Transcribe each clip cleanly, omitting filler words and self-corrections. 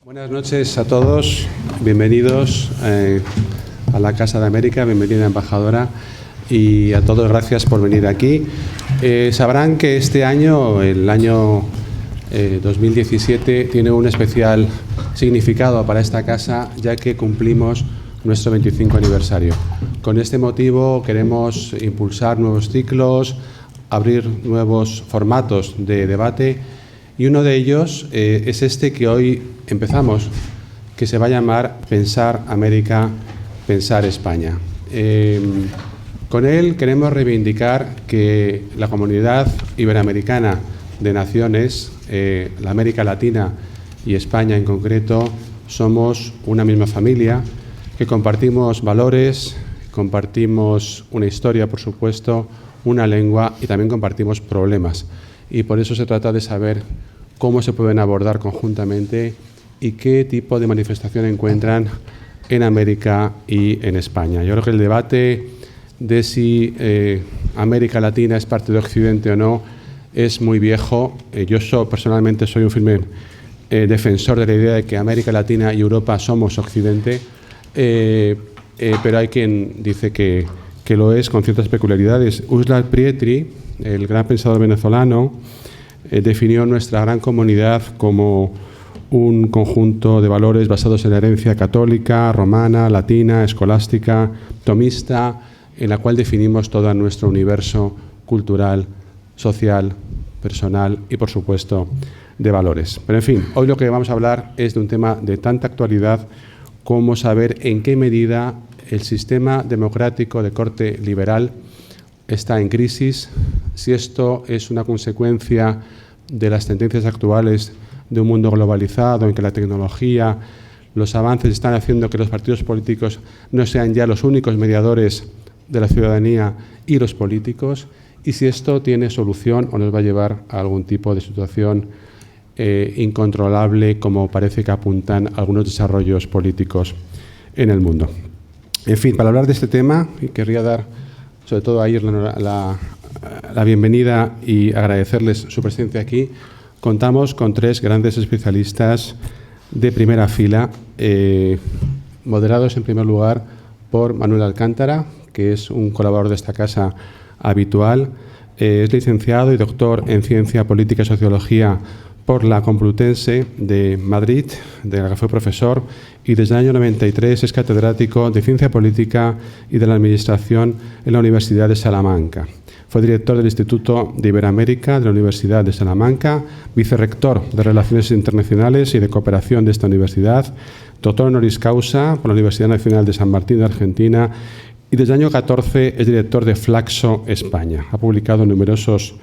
Buenas noches a todos, bienvenidos a la Casa de América, bienvenida embajadora, y a todos gracias por venir aquí. Sabrán que este año, el año 2017, tiene un especial significado para esta casa, ya que cumplimos nuestro 25 aniversario. Con este motivo queremos impulsar nuevos ciclos, abrir nuevos formatos de debate, y uno de ellos es este que hoy empezamos, que se va a llamar Pensar América, Pensar España. Con él queremos reivindicar que la comunidad iberoamericana de naciones, la América Latina y España en concreto, somos una misma familia, que compartimos valores, compartimos una historia, por supuesto, una lengua y también compartimos problemas. Y por eso se trata de saber cómo se pueden abordar conjuntamente y qué tipo de manifestación encuentran en América y en España. Yo creo que el debate de si América Latina es parte de Occidente o no es muy viejo. Yo personalmente soy un firme defensor de la idea de que América Latina y Europa somos Occidente, pero hay quien dice que lo es con ciertas peculiaridades. Uslar Pietri, el gran pensador venezolano, definió nuestra gran comunidad como un conjunto de valores basados en la herencia católica, romana, latina, escolástica, tomista, en la cual definimos todo nuestro universo cultural, social, personal y, por supuesto, de valores. Pero, en fin, hoy lo que vamos a hablar es de un tema de tanta actualidad como saber en qué medida el sistema democrático de corte liberal está en crisis, si esto es una consecuencia de las tendencias actuales de un mundo globalizado en que la tecnología, los avances están haciendo que los partidos políticos no sean ya los únicos mediadores de la ciudadanía y los políticos, y si esto tiene solución o nos va a llevar a algún tipo de situación incontrolable, como parece que apuntan algunos desarrollos políticos en el mundo. En fin, para hablar de este tema, querría dar sobre todo a Ayer la bienvenida y agradecerles su presencia aquí. Contamos con tres grandes especialistas de primera fila, moderados en primer lugar por Manuel Alcántara, que es un colaborador de esta casa habitual. Es licenciado y doctor en Ciencia Política y Sociología por la Complutense de Madrid, de la que fue profesor, y desde el año 93 es catedrático de Ciencia Política y de la Administración en la Universidad de Salamanca. Fue director del Instituto de Iberoamérica de la Universidad de Salamanca, vicerrector de Relaciones Internacionales y de Cooperación de esta universidad, doctor honoris causa por la Universidad Nacional de San Martín de Argentina, y desde el año 14 es director de Flaxo España. Ha publicado numerosas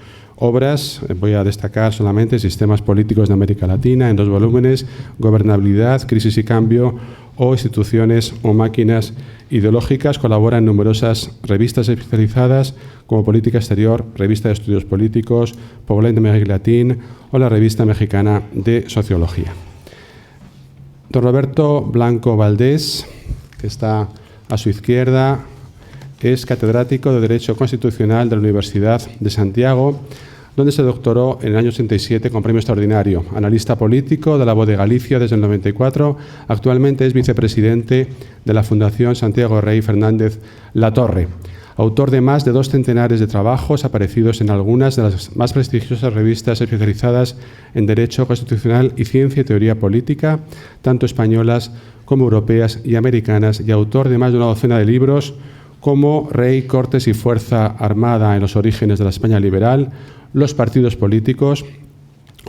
obras, voy a destacar solamente Sistemas Políticos de América Latina, en 2 volúmenes, Gobernabilidad, Crisis y Cambio, o Instituciones o Máquinas Ideológicas. Colabora en numerosas revistas especializadas como Política Exterior, Revista de Estudios Políticos, Problème d'Amérique Latine o la Revista Mexicana de Sociología. Don Roberto Blanco Valdés, que está a su izquierda, es catedrático de Derecho Constitucional de la Universidad de Santiago, donde se doctoró en el año 87 con premio extraordinario. Analista político de la Voz de Galicia desde el 94, actualmente es vicepresidente de la Fundación Santiago Rey Fernández Latorre. Autor de más de 2 centenares de trabajos aparecidos en algunas de las más prestigiosas revistas especializadas en Derecho Constitucional y Ciencia y Teoría Política, tanto españolas como europeas y americanas, y autor de más de una docena de libros como Rey, Cortes y Fuerza Armada en los orígenes de la España liberal, los partidos políticos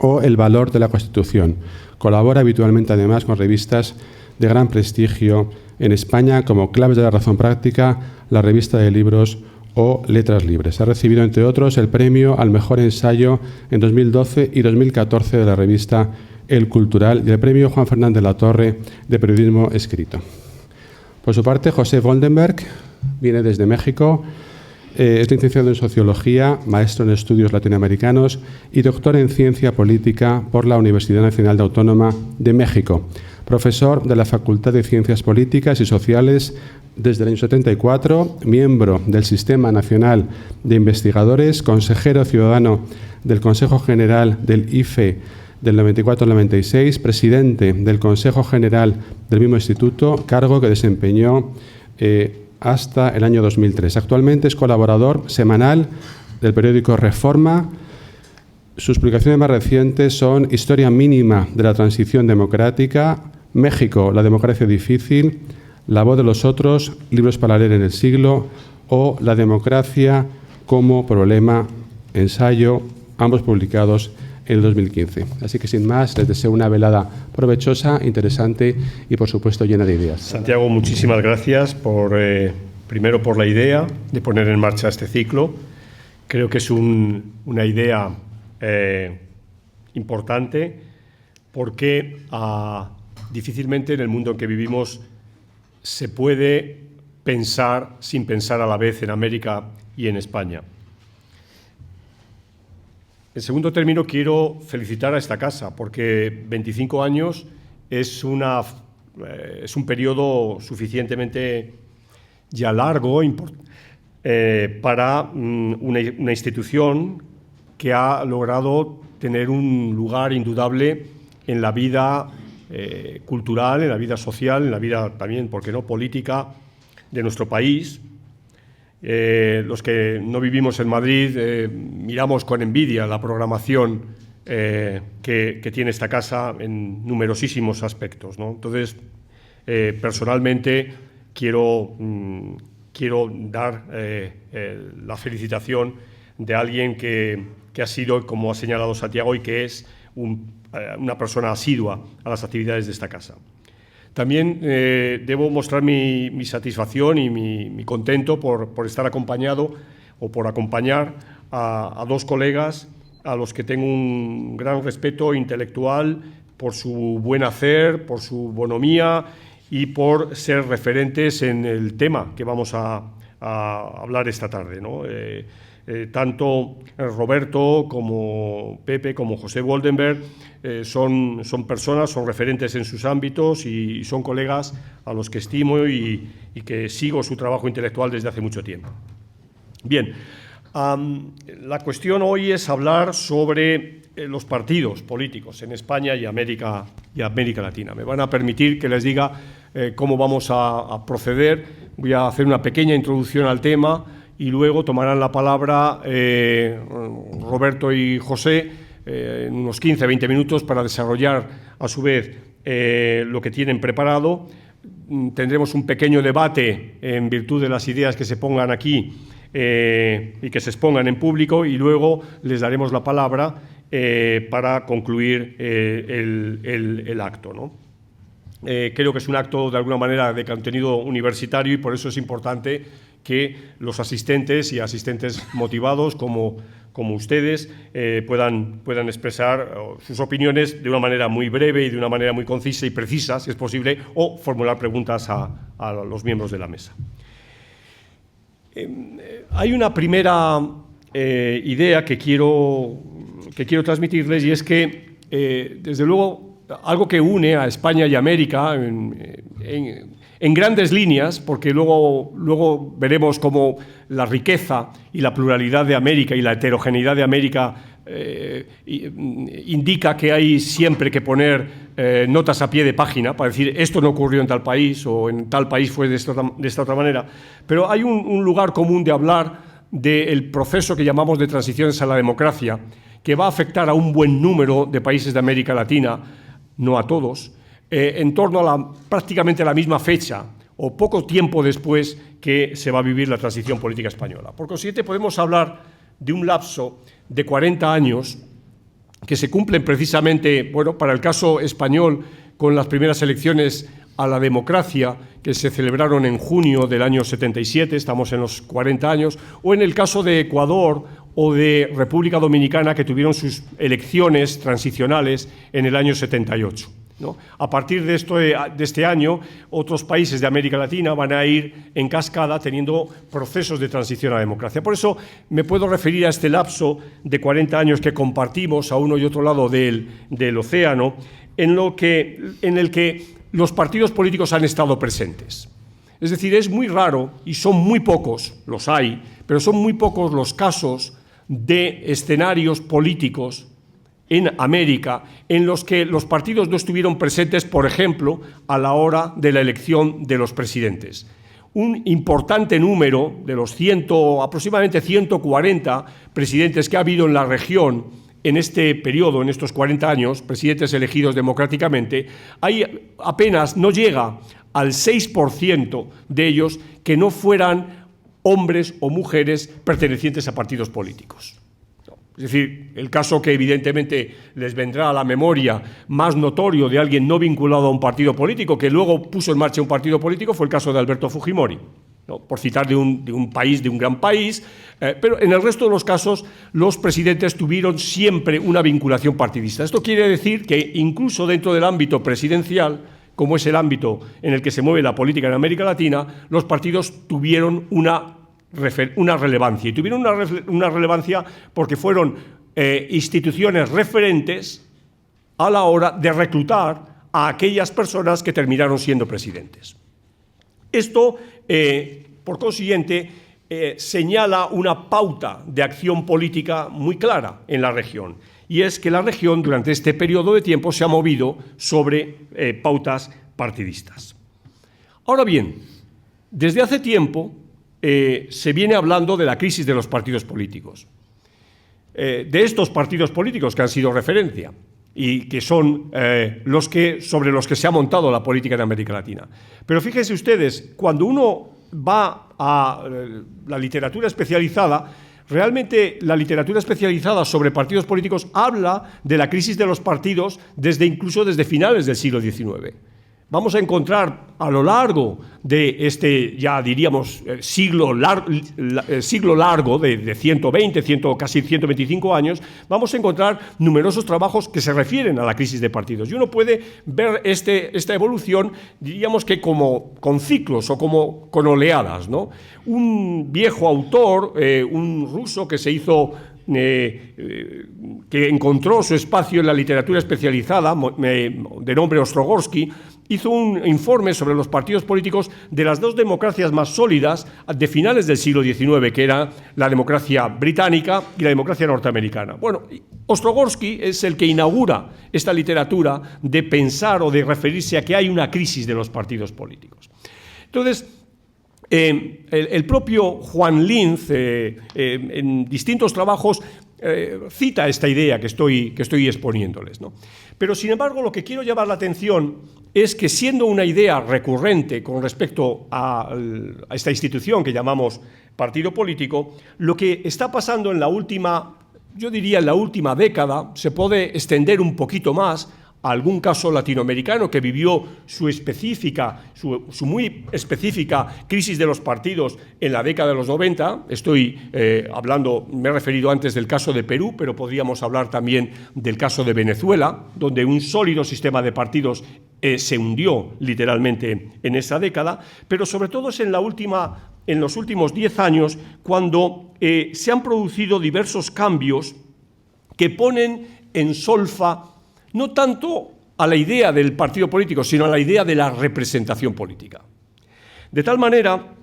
o el valor de la Constitución. Colabora habitualmente además con revistas de gran prestigio en España como Claves de la Razón Práctica, la Revista de Libros o Letras Libres. Ha recibido, entre otros, el premio al mejor ensayo en 2012 y 2014 de la revista El Cultural y el premio Juan Fernández Latorre de Periodismo Escrito. Por su parte, José Goldenberg viene desde México. Es licenciado en Sociología, maestro en Estudios Latinoamericanos y doctor en Ciencia Política por la Universidad Nacional Autónoma de México. Profesor de la Facultad de Ciencias Políticas y Sociales desde el año 74, miembro del Sistema Nacional de Investigadores, consejero ciudadano del Consejo General del IFE del 94 al 96, presidente del Consejo General del mismo instituto, cargo que desempeñó hasta el año 2003. Actualmente es colaborador semanal del periódico Reforma. Sus publicaciones más recientes son Historia mínima de la transición democrática, México, la democracia difícil, La voz de los otros, libros para leer en el siglo, o La democracia como problema, ensayo, ambos publicados en el 2015. Así que, sin más, les deseo una velada provechosa, interesante y, por supuesto, llena de ideas. Santiago, muchísimas gracias primero por la idea de poner en marcha este ciclo. Creo que es una idea importante porque difícilmente en el mundo en que vivimos se puede pensar sin pensar a la vez en América y en España. En segundo término, quiero felicitar a esta casa porque 25 años es un periodo suficientemente ya largo para una institución que ha logrado tener un lugar indudable en la vida cultural, en la vida social, en la vida también, ¿por qué no?, política de nuestro país. Los que no vivimos en Madrid miramos con envidia la programación que tiene esta casa en numerosísimos aspectos, ¿no? Entonces, personalmente quiero dar la felicitación de alguien que ha sido, como ha señalado Santiago, y que es una persona asidua a las actividades de esta casa. También debo mostrar mi satisfacción y mi contento por estar acompañado o por acompañar a dos colegas a los que tengo un gran respeto intelectual por su buen hacer, por su bonomía y por ser referentes en el tema que vamos a hablar esta tarde, ¿no? Tanto Roberto como Pepe, como José Woldenberg son personas, son referentes en sus ámbitos y son colegas a los que estimo y que sigo su trabajo intelectual desde hace mucho tiempo. Bien, la cuestión hoy es hablar sobre los partidos políticos en España y América Latina. Me van a permitir que les diga cómo vamos a proceder. Voy a hacer una pequeña introducción al tema y luego tomarán la palabra Roberto y José en unos 15-20 minutos para desarrollar a su vez lo que tienen preparado. Tendremos un pequeño debate en virtud de las ideas que se pongan aquí y que se expongan en público, y luego les daremos la palabra para concluir el acto, ¿no? Creo que es un acto de alguna manera de contenido universitario y por eso es importante que los asistentes y asistentes motivados como ustedes puedan expresar sus opiniones de una manera muy breve y de una manera muy concisa y precisa, si es posible, o formular preguntas a los miembros de la mesa. Hay una primera idea que quiero transmitirles, y es que, desde luego, algo que une a España y América en grandes líneas, porque luego veremos cómo la riqueza y la pluralidad de América y la heterogeneidad de América indica que hay siempre que poner notas a pie de página para decir esto no ocurrió en tal país o en tal país fue de esta otra manera. Pero hay un lugar común de hablar del proceso que llamamos de transiciones a la democracia, que va a afectar a un buen número de países de América Latina, no a todos, en torno a prácticamente la misma fecha o poco tiempo después que se va a vivir la transición política española. Por consiguiente, podemos hablar de un lapso de 40 años que se cumplen precisamente, bueno, para el caso español, con las primeras elecciones a la democracia que se celebraron en junio del año 77, estamos en los 40 años, o en el caso de Ecuador o de República Dominicana, que tuvieron sus elecciones transicionales en el año 78. ¿No? A partir de este año, otros países de América Latina van a ir en cascada teniendo procesos de transición a la democracia. Por eso me puedo referir a este lapso de 40 años que compartimos a uno y otro lado del océano, en el que los partidos políticos han estado presentes. Es decir, es muy raro, y son muy pocos, los hay, pero son muy pocos los casos de escenarios políticos en América en los que los partidos no estuvieron presentes, por ejemplo, a la hora de la elección de los presidentes. Un importante número de los aproximadamente 140 presidentes que ha habido en la región en este periodo, en estos 40 años, presidentes elegidos democráticamente, apenas no llega al 6% de ellos que no fueran hombres o mujeres pertenecientes a partidos políticos. Es decir, el caso que evidentemente les vendrá a la memoria más notorio de alguien no vinculado a un partido político, que luego puso en marcha un partido político, fue el caso de Alberto Fujimori, ¿no? Por citar de un gran país, pero en el resto de los casos los presidentes tuvieron siempre una vinculación partidista. Esto quiere decir que incluso dentro del ámbito presidencial, como es el ámbito en el que se mueve la política en América Latina, los partidos tuvieron una relevancia. Y tuvieron una relevancia porque fueron instituciones referentes a la hora de reclutar a aquellas personas que terminaron siendo presidentes. Esto, por consiguiente, señala una pauta de acción política muy clara en la región. Y es que la región, durante este periodo de tiempo, se ha movido sobre pautas partidistas. Ahora bien, desde hace tiempo se viene hablando de la crisis de los partidos políticos, de estos partidos políticos que han sido referencia y que son sobre los que se ha montado la política en América Latina. Pero fíjense ustedes, cuando uno va a la literatura especializada, realmente la literatura especializada sobre partidos políticos habla de la crisis de los partidos incluso desde finales del siglo XIX. Vamos a encontrar a lo largo de este, ya diríamos, siglo largo de 120, casi 125 años, vamos a encontrar numerosos trabajos que se refieren a la crisis de partidos. Y uno puede ver esta evolución, diríamos que como con ciclos o como con oleadas, ¿no? Un viejo autor, un ruso que se hizo... que encontró su espacio en la literatura especializada, de nombre Ostrogorsky, hizo un informe sobre los partidos políticos de las dos democracias más sólidas de finales del siglo XIX, que era la democracia británica y la democracia norteamericana. Bueno, Ostrogorsky es el que inaugura esta literatura de pensar o de referirse a que hay una crisis de los partidos políticos. Entonces, el propio Juan Linz, en distintos trabajos, cita esta idea que estoy exponiéndoles, ¿no? Pero, sin embargo, lo que quiero llamar la atención es que, siendo una idea recurrente con respecto a esta institución que llamamos partido político, lo que está pasando en la última, yo diría en la última década, se puede extender un poquito más a algún caso latinoamericano que vivió su muy específica crisis de los partidos en la década de los 90. Me he referido antes del caso de Perú, pero podríamos hablar también del caso de Venezuela, donde un sólido sistema de partidos se hundió literalmente en esa década, pero sobre todo es en los últimos 10 años cuando se han producido diversos cambios que ponen en solfa no tanto a la idea del partido político, sino a la idea de la representación política. De tal manera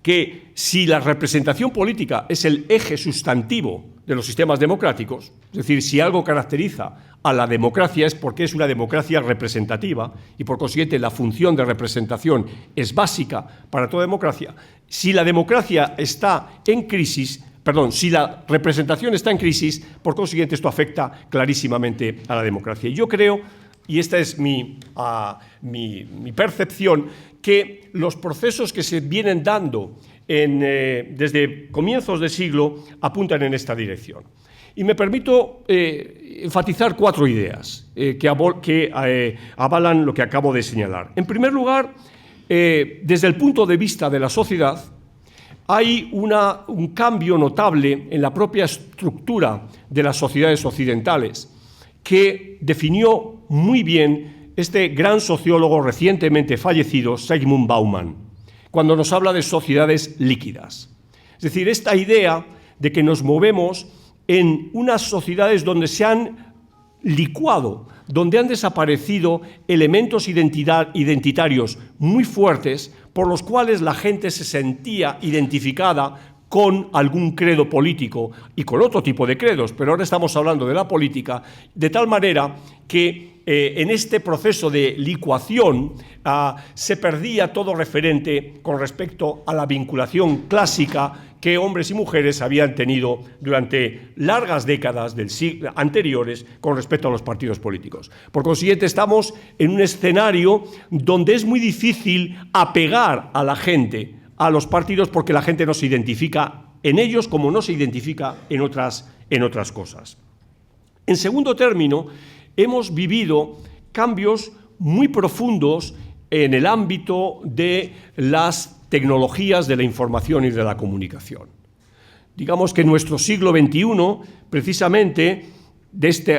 que si la representación política es el eje sustantivo de los sistemas democráticos, es decir, si algo caracteriza a la democracia es porque es una democracia representativa y por consiguiente la función de representación es básica para toda democracia, si la democracia está en crisis, si la representación está en crisis, por consiguiente esto afecta clarísimamente a la democracia. Y yo creo, y esta es mi percepción, que los procesos que se vienen dando desde comienzos de siglo apuntan en esta dirección. Y me permito enfatizar 4 ideas que avalan lo que acabo de señalar. En primer lugar, desde el punto de vista de la sociedad, hay un cambio notable en la propia estructura de las sociedades occidentales que definió muy bien este gran sociólogo recientemente fallecido, Zygmunt Bauman, cuando nos habla de sociedades líquidas. Es decir, esta idea de que nos movemos en unas sociedades donde se han licuado, donde han desaparecido elementos identitarios muy fuertes por los cuales la gente se sentía identificada con algún credo político y con otro tipo de credos, pero ahora estamos hablando de la política, de tal manera que en este proceso de licuación se perdía todo referente con respecto a la vinculación clásica que hombres y mujeres habían tenido durante largas décadas del siglo anteriores con respecto a los partidos políticos. Por consiguiente, estamos en un escenario donde es muy difícil apegar a la gente a los partidos porque la gente no se identifica en ellos como no se identifica en otras cosas. En segundo término, hemos vivido cambios muy profundos en el ámbito de las tecnologías de la información y de la comunicación. Digamos que en nuestro siglo XXI, precisamente,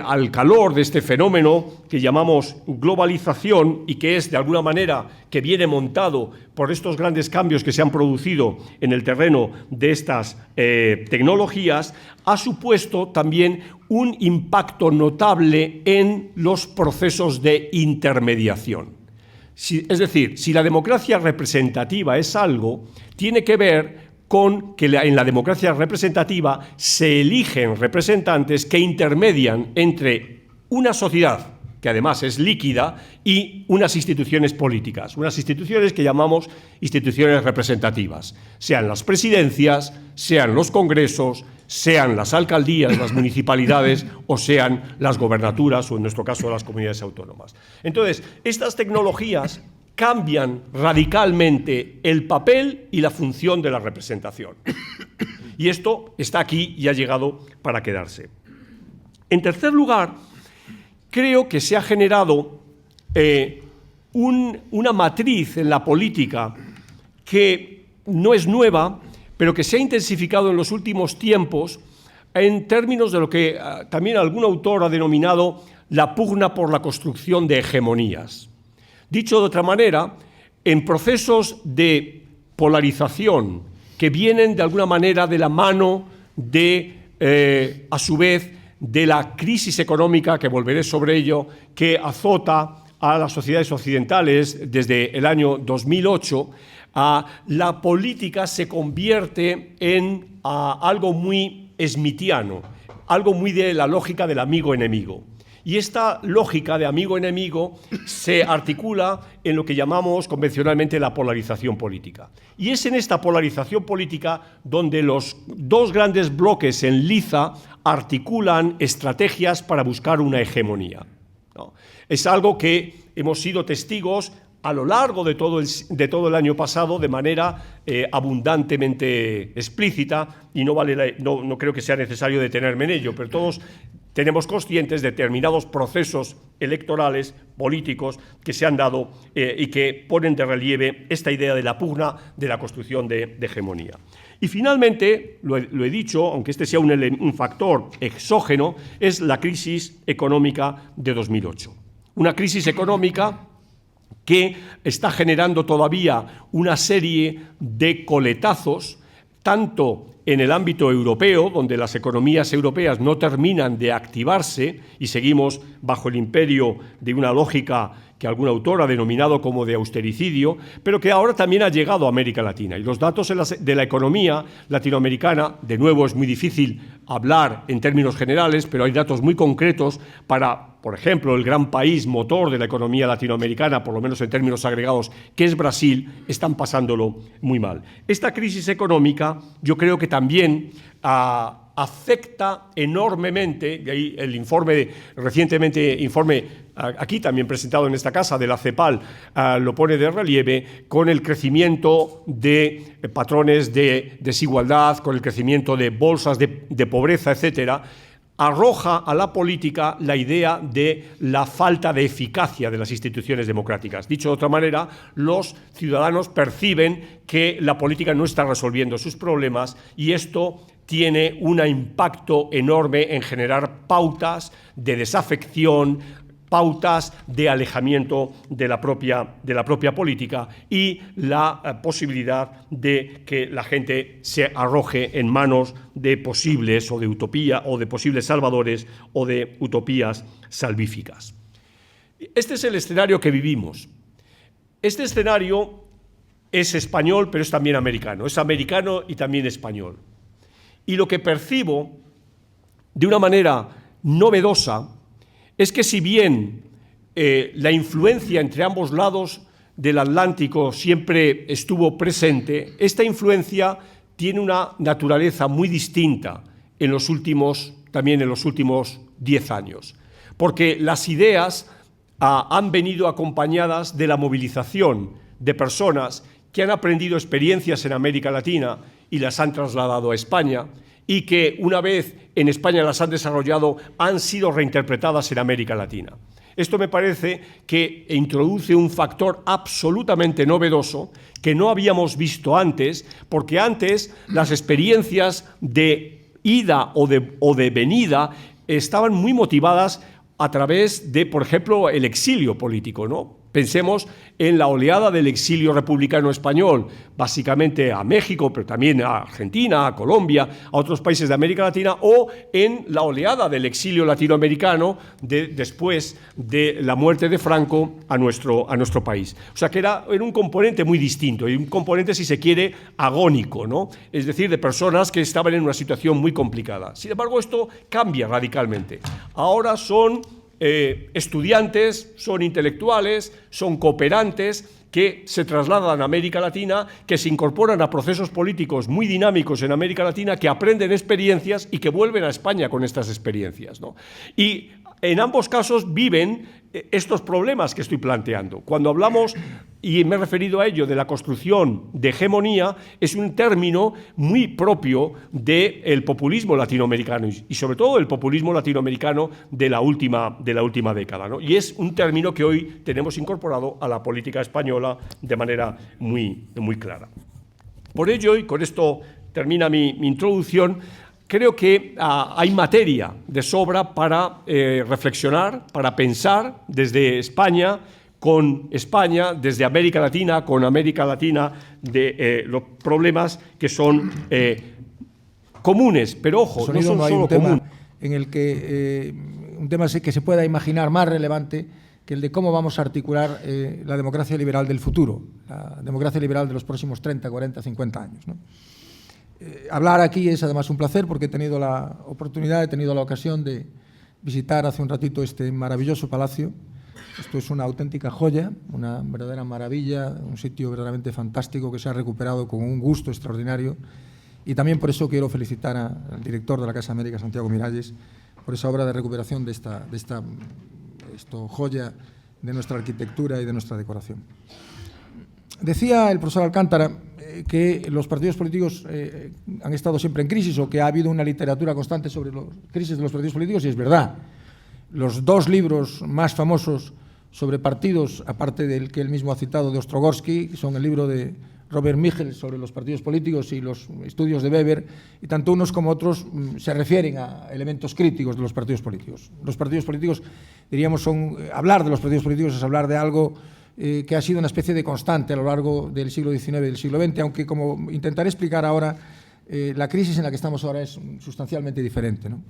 al calor de este fenómeno que llamamos globalización y que es, de alguna manera, que viene montado por estos grandes cambios que se han producido en el terreno de estas tecnologías, ha supuesto también un impacto notable en los procesos de intermediación. Es decir, si la democracia representativa es algo, tiene que ver con que en la democracia representativa se eligen representantes que intermedian entre una sociedad, que además es líquida, y unas instituciones políticas, unas instituciones que llamamos instituciones representativas, sean las presidencias, sean los congresos, sean las alcaldías, las municipalidades o sean las gobernaturas o, en nuestro caso, las comunidades autónomas. Entonces, estas tecnologías cambian radicalmente el papel y la función de la representación. Y esto está aquí y ha llegado para quedarse. En tercer lugar, creo que se ha generado una matriz en la política que no es nueva, pero que se ha intensificado en los últimos tiempos en términos de lo que también algún autor ha denominado la pugna por la construcción de hegemonías. Dicho de otra manera, en procesos de polarización que vienen de alguna manera de la mano de, a su vez, de la crisis económica, que volveré sobre ello, que azota a las sociedades occidentales desde el año 2008, la política se convierte en algo muy smithiano, algo muy de la lógica del amigo-enemigo. Y esta lógica de amigo-enemigo se articula en lo que llamamos convencionalmente la polarización política. Y es en esta polarización política donde los dos grandes bloques en liza articulan estrategias para buscar una hegemonía, ¿no? Es algo que hemos sido testigos a lo largo de todo el año pasado de manera abundantemente explícita, y no creo que sea necesario detenerme en ello, pero todos tenemos conscientes de determinados procesos electorales, políticos, que se han dado y que ponen de relieve esta idea de la pugna de la construcción de hegemonía. Y finalmente, lo he dicho, aunque este sea un factor exógeno, es la crisis económica de 2008. Una crisis económica que está generando todavía una serie de coletazos, tanto en el ámbito europeo, donde las economías europeas no terminan de activarse y seguimos bajo el imperio de una lógica que algún autor ha denominado como de austericidio, pero que ahora también ha llegado a América Latina. Y los datos de la economía latinoamericana, de nuevo es muy difícil hablar en términos generales, pero hay datos muy concretos para, por ejemplo, el gran país motor de la economía latinoamericana, por lo menos en términos agregados, que es Brasil, están pasándolo muy mal. Esta crisis económica yo creo que también afecta enormemente, de ahí el informe, aquí también presentado en esta casa, de la CEPAL, lo pone de relieve, con el crecimiento de patrones de desigualdad, con el crecimiento de bolsas de pobreza, etcétera, arroja a la política la idea de la falta de eficacia de las instituciones democráticas. Dicho de otra manera, los ciudadanos perciben que la política no está resolviendo sus problemas y esto tiene un impacto enorme en generar pautas de desafección, pautas de alejamiento de la propia política y la posibilidad de que la gente se arroje en manos de posibles o de utopía o de posibles salvadores o de utopías salvíficas. Este es el escenario que vivimos. Este escenario es español, pero es también americano. Es americano y también español. Y lo que percibo de una manera novedosa es que si bien la influencia entre ambos lados del Atlántico siempre estuvo presente, esta influencia tiene una naturaleza muy distinta también en los últimos 10 años, porque las ideas han venido acompañadas de la movilización de personas que han aprendido experiencias en América Latina y las han trasladado a España, y que una vez en España las han desarrollado, han sido reinterpretadas en América Latina. Esto me parece que introduce un factor absolutamente novedoso que no habíamos visto antes, porque antes las experiencias de ida o de venida estaban muy motivadas a través de, por ejemplo, el exilio político, ¿no? Pensemos en la oleada del exilio republicano español, básicamente a México, pero también a Argentina, a Colombia, a otros países de América Latina, o en la oleada del exilio latinoamericano después de la muerte de Franco a nuestro país. O sea que era un componente muy distinto, y un componente, si se quiere, agónico, ¿no? Es decir, de personas que estaban en una situación muy complicada. Sin embargo, esto cambia radicalmente. Ahora son estudiantes, son intelectuales, son cooperantes que se trasladan a América Latina, que se incorporan a procesos políticos muy dinámicos en América Latina, que aprenden experiencias y que vuelven a España con estas experiencias, ¿no? Y en ambos casos viven estos problemas que estoy planteando. Cuando hablamos, y me he referido a ello, de la construcción de hegemonía, es un término muy propio del populismo latinoamericano y sobre todo el populismo latinoamericano de la última década, ¿no? Y es un término que hoy tenemos incorporado a la política española de manera muy, muy clara. Por ello, y con esto termina mi introducción, creo que hay materia de sobra para reflexionar, para pensar desde España, con España, desde América Latina, con América Latina, de los problemas que son comunes, pero ojo, no son solo comunes. En el que un tema que se pueda imaginar más relevante que el de cómo vamos a articular la democracia liberal del futuro, la democracia liberal de los próximos 30, 40, 50 años, ¿no? Hablar aquí es además un placer porque he tenido la oportunidad, he tenido la ocasión de visitar hace un ratito este maravilloso palacio. Esto es una auténtica joya, una verdadera maravilla, un sitio verdaderamente fantástico que se ha recuperado con un gusto extraordinario, y también por eso quiero felicitar al director de la Casa América, Santiago Miralles, por esa obra de recuperación de esta joya de nuestra arquitectura y de nuestra decoración. Decía el profesor Alcántara que los partidos políticos han estado siempre en crisis, o que ha habido una literatura constante sobre la crisis de los partidos políticos, y es verdad. Los dos libros más famosos sobre partidos, aparte del que él mismo ha citado de Ostrogorsky, son el libro de Robert Michels sobre los partidos políticos y los estudios de Weber, y tanto unos como otros se refieren a elementos críticos de los partidos políticos. Los partidos políticos, diríamos, hablar de los partidos políticos es hablar de algo que ha sido una especie de constante a lo largo del siglo XIX y del siglo XX, aunque, como intentaré explicar ahora, la crisis en la que estamos ahora es sustancialmente diferente, ¿no?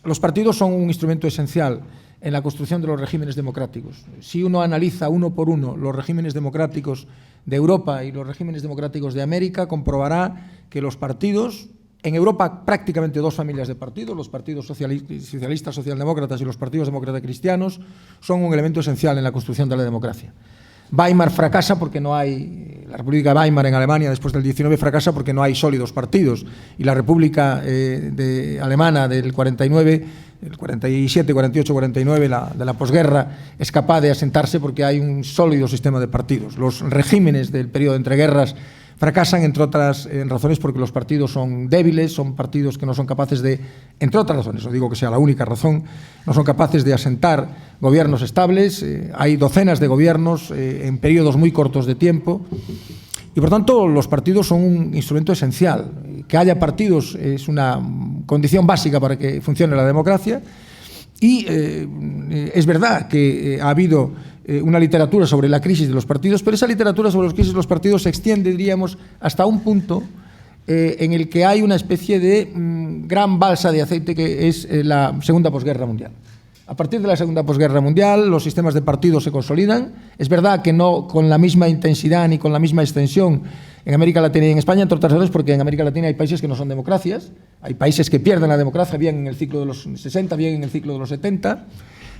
Los partidos son un instrumento esencial en la construcción de los regímenes democráticos. Si uno analiza uno por uno los regímenes democráticos de Europa y los regímenes democráticos de América, comprobará que los partidos, en Europa prácticamente dos familias de partidos, los partidos socialistas, socialdemócratas y los partidos demócratas cristianos, son un elemento esencial en la construcción de la democracia. Weimar fracasa porque no hay, la República de Weimar en Alemania después del 19 fracasa porque no hay sólidos partidos, y la República alemana del 49, el 47, 48, 49, de la posguerra, es capaz de asentarse porque hay un sólido sistema de partidos. Los regímenes del periodo de entreguerras fracasan, entre otras razones, porque los partidos son débiles, son partidos que no son capaces de, entre otras razones, no digo que sea la única razón, no son capaces de asentar gobiernos estables. Hay docenas de gobiernos en periodos muy cortos de tiempo, y por tanto los partidos son un instrumento esencial. Que haya partidos es una condición básica para que funcione la democracia, y es verdad que ha habido una literatura sobre la crisis de los partidos, pero esa literatura sobre la crisis de los partidos se extiende, diríamos, hasta un punto en el que hay una especie de gran balsa de aceite que es la segunda posguerra mundial. A partir de la Segunda Posguerra Mundial, los sistemas de partidos se consolidan. Es verdad que no con la misma intensidad ni con la misma extensión en América Latina y en España, entre otras razones porque en América Latina hay países que no son democracias, hay países que pierden la democracia, bien en el ciclo de los 60, bien en el ciclo de los 70,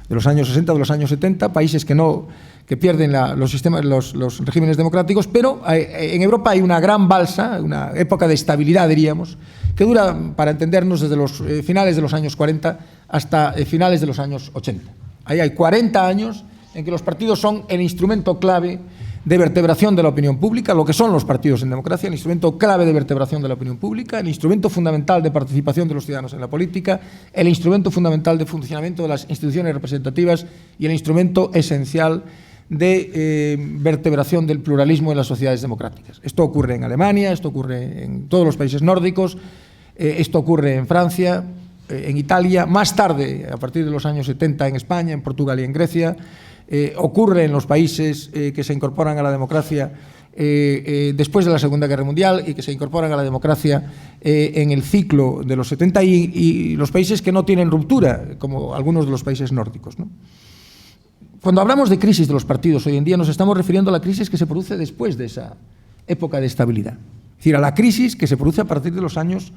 de los años 60, de los años 70, países que pierden los regímenes democráticos, pero en Europa hay una gran balsa, una época de estabilidad, diríamos, que dura, para entendernos, desde los finales de los años 40 hasta finales de los años 80. Ahí hay 40 años en que los partidos son el instrumento clave de vertebración de la opinión pública, lo que son los partidos en democracia, el instrumento clave de vertebración de la opinión pública, el instrumento fundamental de participación de los ciudadanos en la política, el instrumento fundamental de funcionamiento de las instituciones representativas y el instrumento esencial de vertebración del pluralismo en las sociedades democráticas. Esto ocurre en Alemania, esto ocurre en todos los países nórdicos, esto ocurre en Francia, en Italia, más tarde, a partir de los años 70, en España, en Portugal y en Grecia. Ocurre en los países que se incorporan a la democracia después de la Segunda Guerra Mundial y que se incorporan a la democracia en el ciclo de los 70 y los países que no tienen ruptura, como algunos de los países nórdicos, ¿no? Cuando hablamos de crisis de los partidos hoy en día nos estamos refiriendo a la crisis que se produce después de esa época de estabilidad. Es decir, a la crisis que se produce a partir de los años,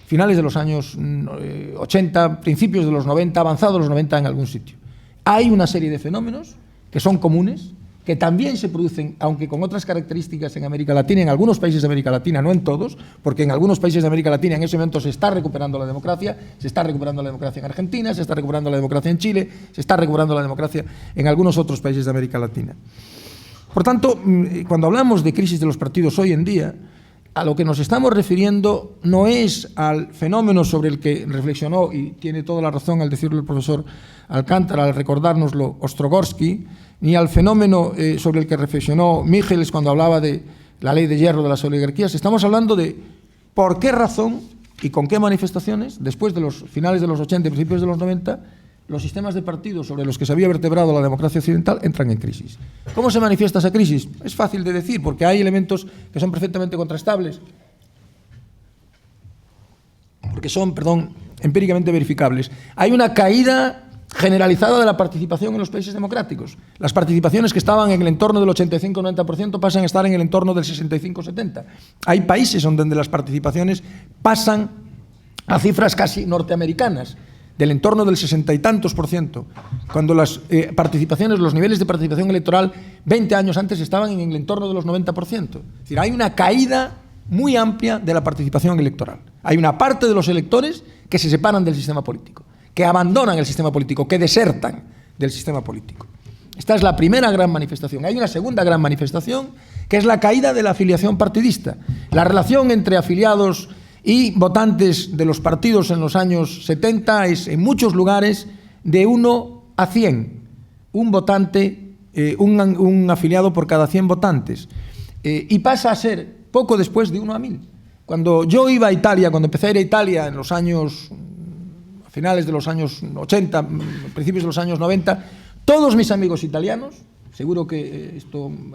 finales de los años 80, principios de los 90, avanzados los 90 en algún sitio. Hay una serie de fenómenos que son comunes, que también se producen, aunque con otras características en América Latina, en algunos países de América Latina, no en todos, porque en algunos países de América Latina en ese momento se está recuperando la democracia, se está recuperando la democracia en Argentina, se está recuperando la democracia en Chile, se está recuperando la democracia en algunos otros países de América Latina. Por tanto, cuando hablamos de crisis de los partidos hoy en día, a lo que nos estamos refiriendo no es al fenómeno sobre el que reflexionó, y tiene toda la razón al decirlo el profesor Alcántara, al recordárnoslo, Ostrogorsky, ni al fenómeno sobre el que reflexionó Micheles cuando hablaba de la ley de hierro de las oligarquías. Estamos hablando de por qué razón y con qué manifestaciones, después de los finales de los 80 y principios de los 90, los sistemas de partidos sobre los que se había vertebrado la democracia occidental entran en crisis. ¿Cómo se manifiesta esa crisis? Es fácil de decir, porque hay elementos que son perfectamente contrastables, porque son, empíricamente verificables. Hay una caída generalizada de la participación en los países democráticos. Las participaciones que estaban en el entorno del 85-90% pasan a estar en el entorno del 65-70%. Hay países donde las participaciones pasan a cifras casi norteamericanas, del entorno del 60 y tantos %, cuando las participaciones, los niveles de participación electoral 20 años antes estaban en el entorno de los 90%. Es decir, hay una caída muy amplia de la participación electoral. Hay una parte de los electores que se separan del sistema político, que abandonan el sistema político, que desertan del sistema político. Esta es la primera gran manifestación. Hay una segunda gran manifestación, que es la caída de la afiliación partidista. La relación entre afiliados y votantes de los partidos en los años 70 es, en muchos lugares, de 1 a 100. Un votante, un afiliado por cada 100 votantes. Y pasa a ser, poco después, de 1 a 1000. Cuando yo iba a Italia, cuando empecé a ir a Italia en los años, a finales de los años 80, principios de los años 90, todos mis amigos italianos, seguro que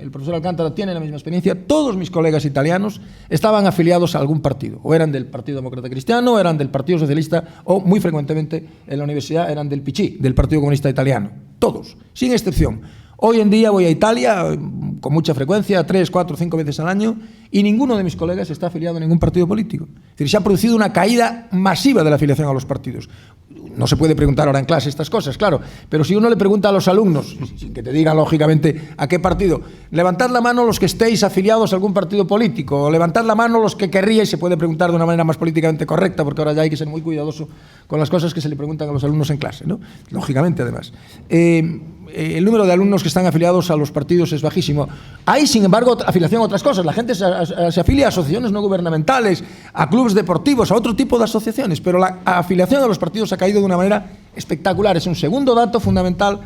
el profesor Alcántara tiene la misma experiencia, todos mis colegas italianos estaban afiliados a algún partido, o eran del Partido Demócrata Cristiano, o eran del Partido Socialista, o muy frecuentemente en la universidad eran del PC, del Partido Comunista Italiano. Todos, sin excepción. Hoy en día voy a Italia con mucha frecuencia, 3, 4, 5 veces al año, y ninguno de mis colegas está afiliado a ningún partido político. Es decir, se ha producido una caída masiva de la afiliación a los partidos. No se puede preguntar ahora en clase estas cosas, claro, pero si uno le pregunta a los alumnos, sin que te digan lógicamente a qué partido, levantad la mano los que estéis afiliados a algún partido político, o levantad la mano los que querríais, se puede preguntar de una manera más políticamente correcta, porque ahora ya hay que ser muy cuidadoso con las cosas que se le preguntan a los alumnos en clase, ¿no? Lógicamente, además. El número de alumnos que están afiliados a los partidos es bajísimo. Hay, sin embargo, afiliación a otras cosas. La gente se afilia a asociaciones no gubernamentales, a clubes deportivos, a otro tipo de asociaciones, pero la afiliación a los partidos ha caído de una manera espectacular. Es un segundo dato fundamental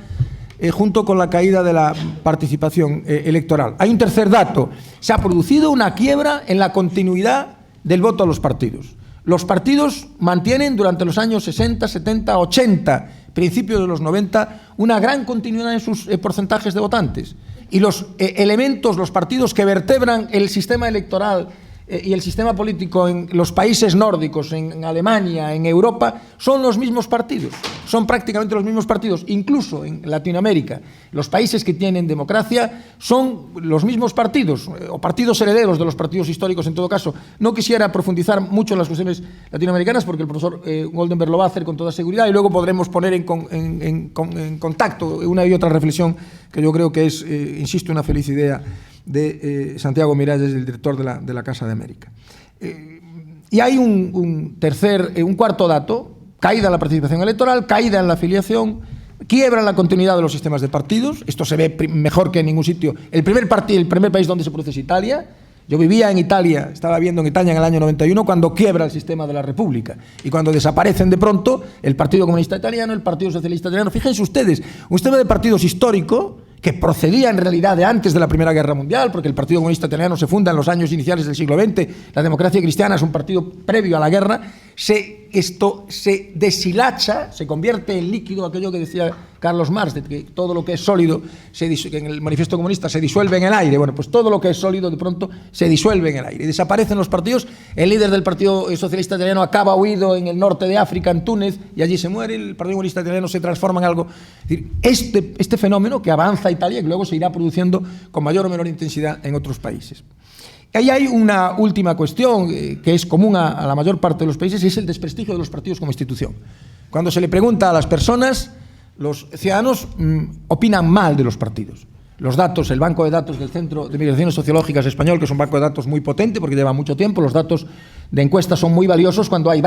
junto con la caída de la participación electoral. Hay un tercer dato. Se ha producido una quiebra en la continuidad del voto a los partidos. Los partidos mantienen durante los años 60, 70, 80, principios de los 90, una gran continuidad en sus porcentajes de votantes. Y los elementos, los partidos que vertebran el sistema electoral y el sistema político en los países nórdicos, en Alemania, en Europa, son los mismos partidos, son prácticamente los mismos partidos, incluso en Latinoamérica. Los países que tienen democracia son los mismos partidos, o partidos herederos de los partidos históricos en todo caso. No quisiera profundizar mucho en las cuestiones latinoamericanas porque el profesor Goldenberg lo va a hacer con toda seguridad y luego podremos poner en contacto una y otra reflexión que yo creo que es, insisto, una feliz idea de Santiago Miralles, el director de la Casa de América. Y hay un cuarto dato: caída en la participación electoral, caída en la afiliación, quiebra en la continuidad de los sistemas de partidos. Esto se ve mejor que en ningún sitio. El primer país donde se produce es Italia. Yo vivía en Italia, estaba viviendo en Italia en el año 91, cuando quiebra el sistema de la República y cuando desaparecen de pronto el Partido Comunista Italiano, el Partido Socialista Italiano. Fíjense ustedes, un sistema de partidos histórico que procedía en realidad de antes de la Primera Guerra Mundial, porque el Partido Comunista Italiano se funda en los años iniciales del siglo XX, la Democracia Cristiana es un partido previo a la guerra. Esto se deshilacha, se convierte en líquido, aquello que decía Carlos Marx, de que todo lo que es sólido, que en el Manifiesto Comunista se disuelve en el aire. Bueno, pues todo lo que es sólido de pronto se disuelve en el aire. Y desaparecen los partidos. El líder del Partido Socialista Italiano acaba huido en el norte de África, en Túnez, y allí se muere. El Partido Comunista Italiano se transforma en algo. Es decir, este fenómeno que avanza a Italia y que luego se irá produciendo con mayor o menor intensidad en otros países. Ahí hay una última cuestión que es común a la mayor parte de los países, y es el desprestigio de los partidos como institución. Cuando se le pregunta a las personas, los ciudadanos opinan mal de los partidos. Los datos, el banco de datos del Centro de Migraciones Sociológicas español, que es un banco de datos muy potente porque lleva mucho tiempo, los datos de encuestas son muy valiosos cuando hay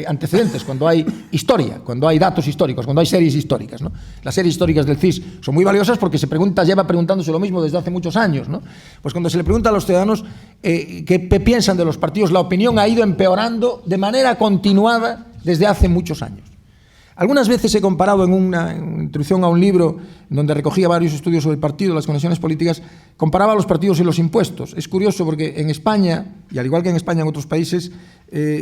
antecedentes, cuando hay historia, cuando hay datos históricos, cuando hay series históricas, ¿no? Las series históricas del CIS son muy valiosas porque lleva preguntándose lo mismo desde hace muchos años, ¿no? Pues cuando se le pregunta a los ciudadanos qué piensan de los partidos, la opinión ha ido empeorando de manera continuada desde hace muchos años. Algunas veces he comparado en una introducción a un libro donde recogía varios estudios sobre el partido, las conexiones políticas, comparaba los partidos y los impuestos. Es curioso porque en España, y al igual que en España en otros países,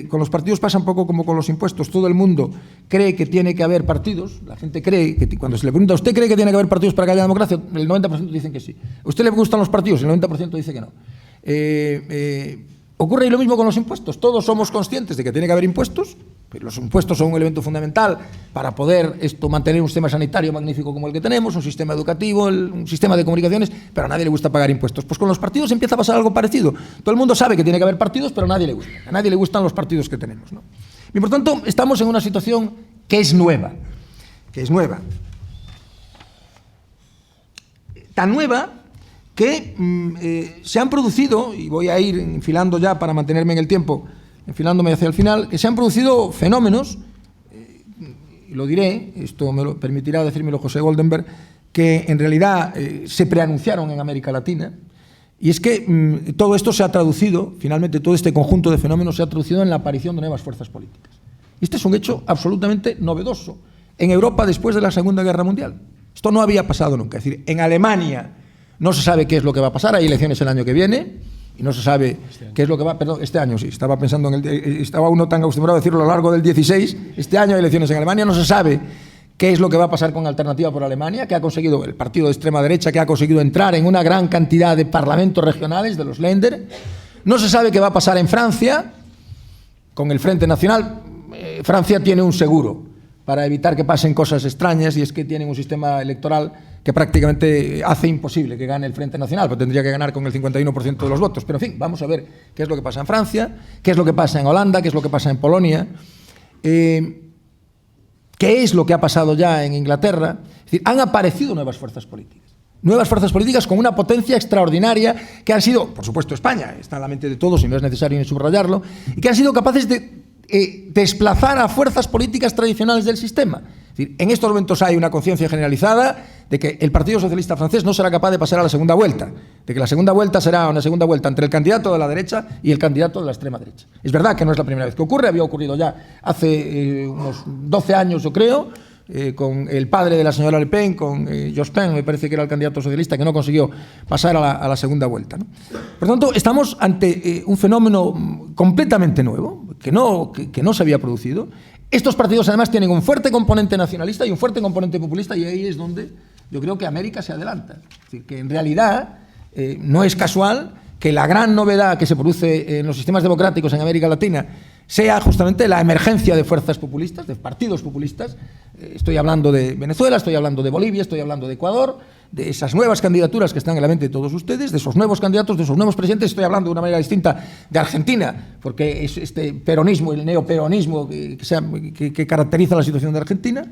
con los partidos pasa un poco como con los impuestos. Todo el mundo cree que tiene que haber partidos. La gente cree que, cuando se le pregunta, ¿usted cree que tiene que haber partidos para que haya democracia? El 90% dicen que sí. ¿A usted le gustan los partidos? El 90% dice que no. Ocurre lo mismo con los impuestos. Todos somos conscientes de que tiene que haber impuestos. Los impuestos son un elemento fundamental para poder mantener un sistema sanitario magnífico como el que tenemos, un sistema educativo, un sistema de comunicaciones, pero a nadie le gusta pagar impuestos. Pues con los partidos empieza a pasar algo parecido. Todo el mundo sabe que tiene que haber partidos, pero a nadie le gusta. A nadie le gustan los partidos que tenemos, ¿no? Y por tanto, estamos en una situación que es nueva. Tan nueva que se han producido, y voy a ir enfilando ya para mantenerme en el tiempo, enfilándome hacia el final, que se han producido fenómenos, y lo diré, esto me lo permitirá decírmelo José Goldenberg, que en realidad se preanunciaron en América Latina, y es que todo esto se ha traducido, finalmente todo este conjunto de fenómenos se ha traducido en la aparición de nuevas fuerzas políticas. Y este es un hecho absolutamente novedoso en Europa después de la Segunda Guerra Mundial. Esto no había pasado nunca. Es decir, en Alemania no se sabe qué es lo que va a pasar, hay elecciones el año que viene, y no se sabe qué es lo que va... Perdón, este año sí, estaba pensando estaba uno tan acostumbrado a decirlo a lo largo del 16, este año hay elecciones en Alemania, no se sabe qué es lo que va a pasar con Alternativa por Alemania, que ha conseguido, el partido de extrema derecha, que ha conseguido entrar en una gran cantidad de parlamentos regionales, de los Länder. No se sabe qué va a pasar en Francia, con el Frente Nacional. Francia tiene un seguro para evitar que pasen cosas extrañas, y es que tienen un sistema electoral que prácticamente hace imposible que gane el Frente Nacional, pero tendría que ganar con el 51% de los votos. Pero en fin, vamos a ver qué es lo que pasa en Francia, qué es lo que pasa en Holanda, qué es lo que pasa en Polonia, qué es lo que ha pasado ya en Inglaterra. Es decir, han aparecido nuevas fuerzas políticas con una potencia extraordinaria, que han sido, por supuesto España, está en la mente de todos y no es necesario ni subrayarlo, y que han sido capaces de desplazar a fuerzas políticas tradicionales del sistema. Es decir, en estos momentos hay una conciencia generalizada de que el Partido Socialista francés no será capaz de pasar a la segunda vuelta, de que la segunda vuelta será una segunda vuelta entre el candidato de la derecha y el candidato de la extrema derecha. Es verdad que no es la primera vez que ocurre, había ocurrido ya hace unos 12 años, yo creo, con el padre de la señora Le Pen, con Jospin, me parece que era el candidato socialista, que no consiguió pasar a la segunda vuelta, ¿no? Por tanto, estamos ante un fenómeno completamente nuevo, que no se había producido. Estos partidos además tienen un fuerte componente nacionalista y un fuerte componente populista, y ahí es donde yo creo que América se adelanta. Es decir, que en realidad no es casual que la gran novedad que se produce en los sistemas democráticos en América Latina sea justamente la emergencia de fuerzas populistas, de partidos populistas. Estoy hablando de Venezuela, estoy hablando de Bolivia, estoy hablando de Ecuador, de esas nuevas candidaturas que están en la mente de todos ustedes, de esos nuevos candidatos, de esos nuevos presidentes. Estoy hablando de una manera distinta de Argentina, porque es este peronismo, el neoperonismo que caracteriza la situación de Argentina.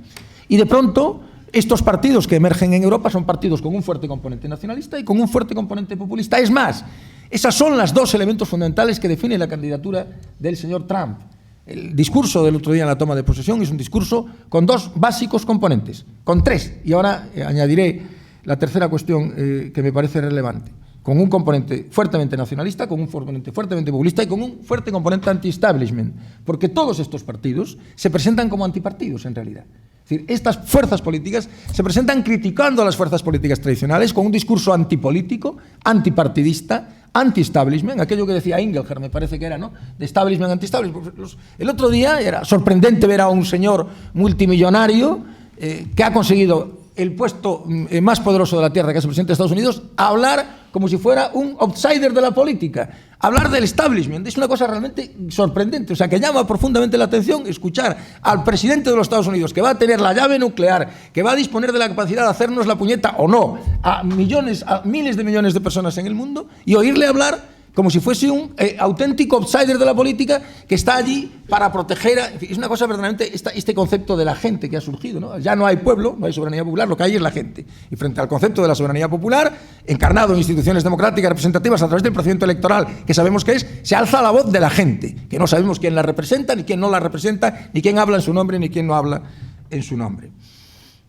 Y de pronto, estos partidos que emergen en Europa son partidos con un fuerte componente nacionalista y con un fuerte componente populista. Es más, esos son los dos elementos fundamentales que definen la candidatura del señor Trump. El discurso del otro día en la toma de posesión es un discurso con dos básicos componentes, con tres, y ahora añadiré la tercera cuestión que me parece relevante, con un componente fuertemente nacionalista, con un componente fuertemente populista y con un fuerte componente anti-establishment, porque todos estos partidos se presentan como antipartidos en realidad. Es decir, estas fuerzas políticas se presentan criticando a las fuerzas políticas tradicionales con un discurso antipolítico, antipartidista, anti-establishment, aquello que decía Ingelher, me parece que era, ¿no? De establishment, anti-establishment. El otro día era sorprendente ver a un señor multimillonario que ha conseguido el puesto más poderoso de la tierra, que es el presidente de Estados Unidos, a hablar como si fuera un outsider de la política, hablar del establishment. Es una cosa realmente sorprendente, o sea, que llama profundamente la atención escuchar al presidente de los Estados Unidos, que va a tener la llave nuclear, que va a disponer de la capacidad de hacernos la puñeta o no a miles de millones de personas en el mundo, y oírle hablar como si fuese un auténtico outsider de la política que está allí para proteger. Es una cosa verdaderamente, este concepto de la gente que ha surgido, ¿no? Ya no hay pueblo, no hay soberanía popular, lo que hay es la gente. Y frente al concepto de la soberanía popular, encarnado en instituciones democráticas representativas a través del procedimiento electoral, que sabemos que es, se alza la voz de la gente, que no sabemos quién la representa, ni quién no la representa, ni quién habla en su nombre, ni quién no habla en su nombre.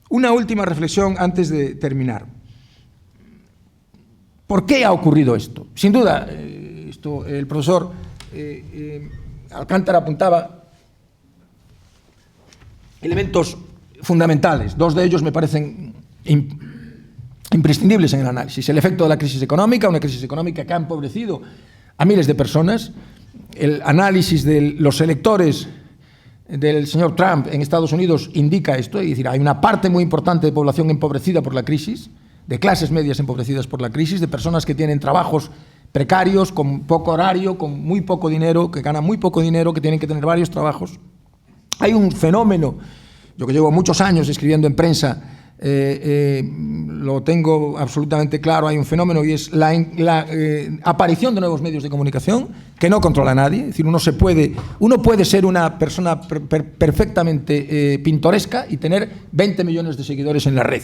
Una última reflexión antes de terminar. ¿Por qué ha ocurrido esto? Sin duda, el profesor Alcántara apuntaba elementos fundamentales. Dos de ellos me parecen imprescindibles en el análisis. El efecto de la crisis económica, una crisis económica que ha empobrecido a miles de personas. El análisis de los electores del señor Trump en Estados Unidos indica esto, es decir, hay una parte muy importante de población empobrecida por la crisis, de clases medias empobrecidas por la crisis, de personas que tienen trabajos precarios, con poco horario, con muy poco dinero, que ganan muy poco dinero, que tienen que tener varios trabajos. Hay un fenómeno, yo que llevo muchos años escribiendo en prensa, lo tengo absolutamente claro, hay un fenómeno y es la aparición de nuevos medios de comunicación que no controla a nadie. Es decir, uno puede ser una persona perfectamente pintoresca y tener 20 millones de seguidores en la red.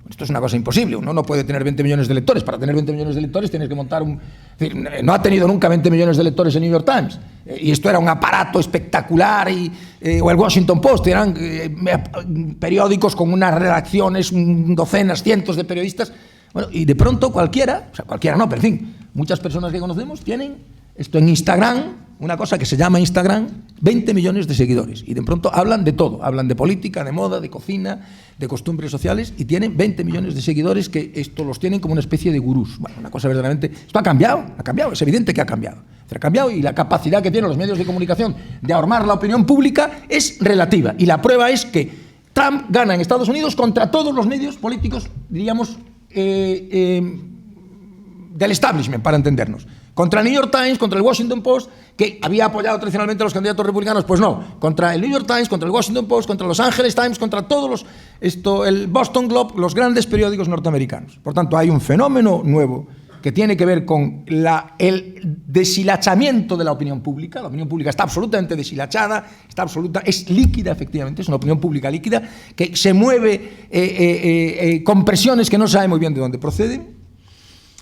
Esto es una cosa imposible, uno no puede tener 20 millones de lectores. Para tener 20 millones de lectores tienes que montar no ha tenido nunca 20 millones de lectores el New York Times, y esto era un aparato espectacular, o el Washington Post, eran periódicos con unas redacciones, docenas, cientos de periodistas. Bueno, y de pronto cualquiera no, pero en fin, muchas personas que conocemos tienen esto en Instagram, una cosa que se llama Instagram, 20 millones de seguidores. Y de pronto hablan de todo, hablan de política, de moda, de cocina, de costumbres sociales, y tienen 20 millones de seguidores que esto los tienen como una especie de gurús. Bueno, una cosa verdaderamente... Esto ha cambiado, es evidente que ha cambiado. Ha cambiado, y la capacidad que tienen los medios de comunicación de ahormar la opinión pública es relativa. Y la prueba es que Trump gana en Estados Unidos contra todos los medios políticos, diríamos, del establishment, para entendernos. Contra el New York Times, contra el Washington Post, que había apoyado tradicionalmente a los candidatos republicanos, pues no. Contra el New York Times, contra el Washington Post, contra Los Angeles Times, contra todos el Boston Globe, los grandes periódicos norteamericanos. Por tanto, hay un fenómeno nuevo que tiene que ver con el deshilachamiento de la opinión pública. La opinión pública está absolutamente deshilachada, es líquida, efectivamente, es una opinión pública líquida, que se mueve con presiones que no sabe muy bien de dónde proceden.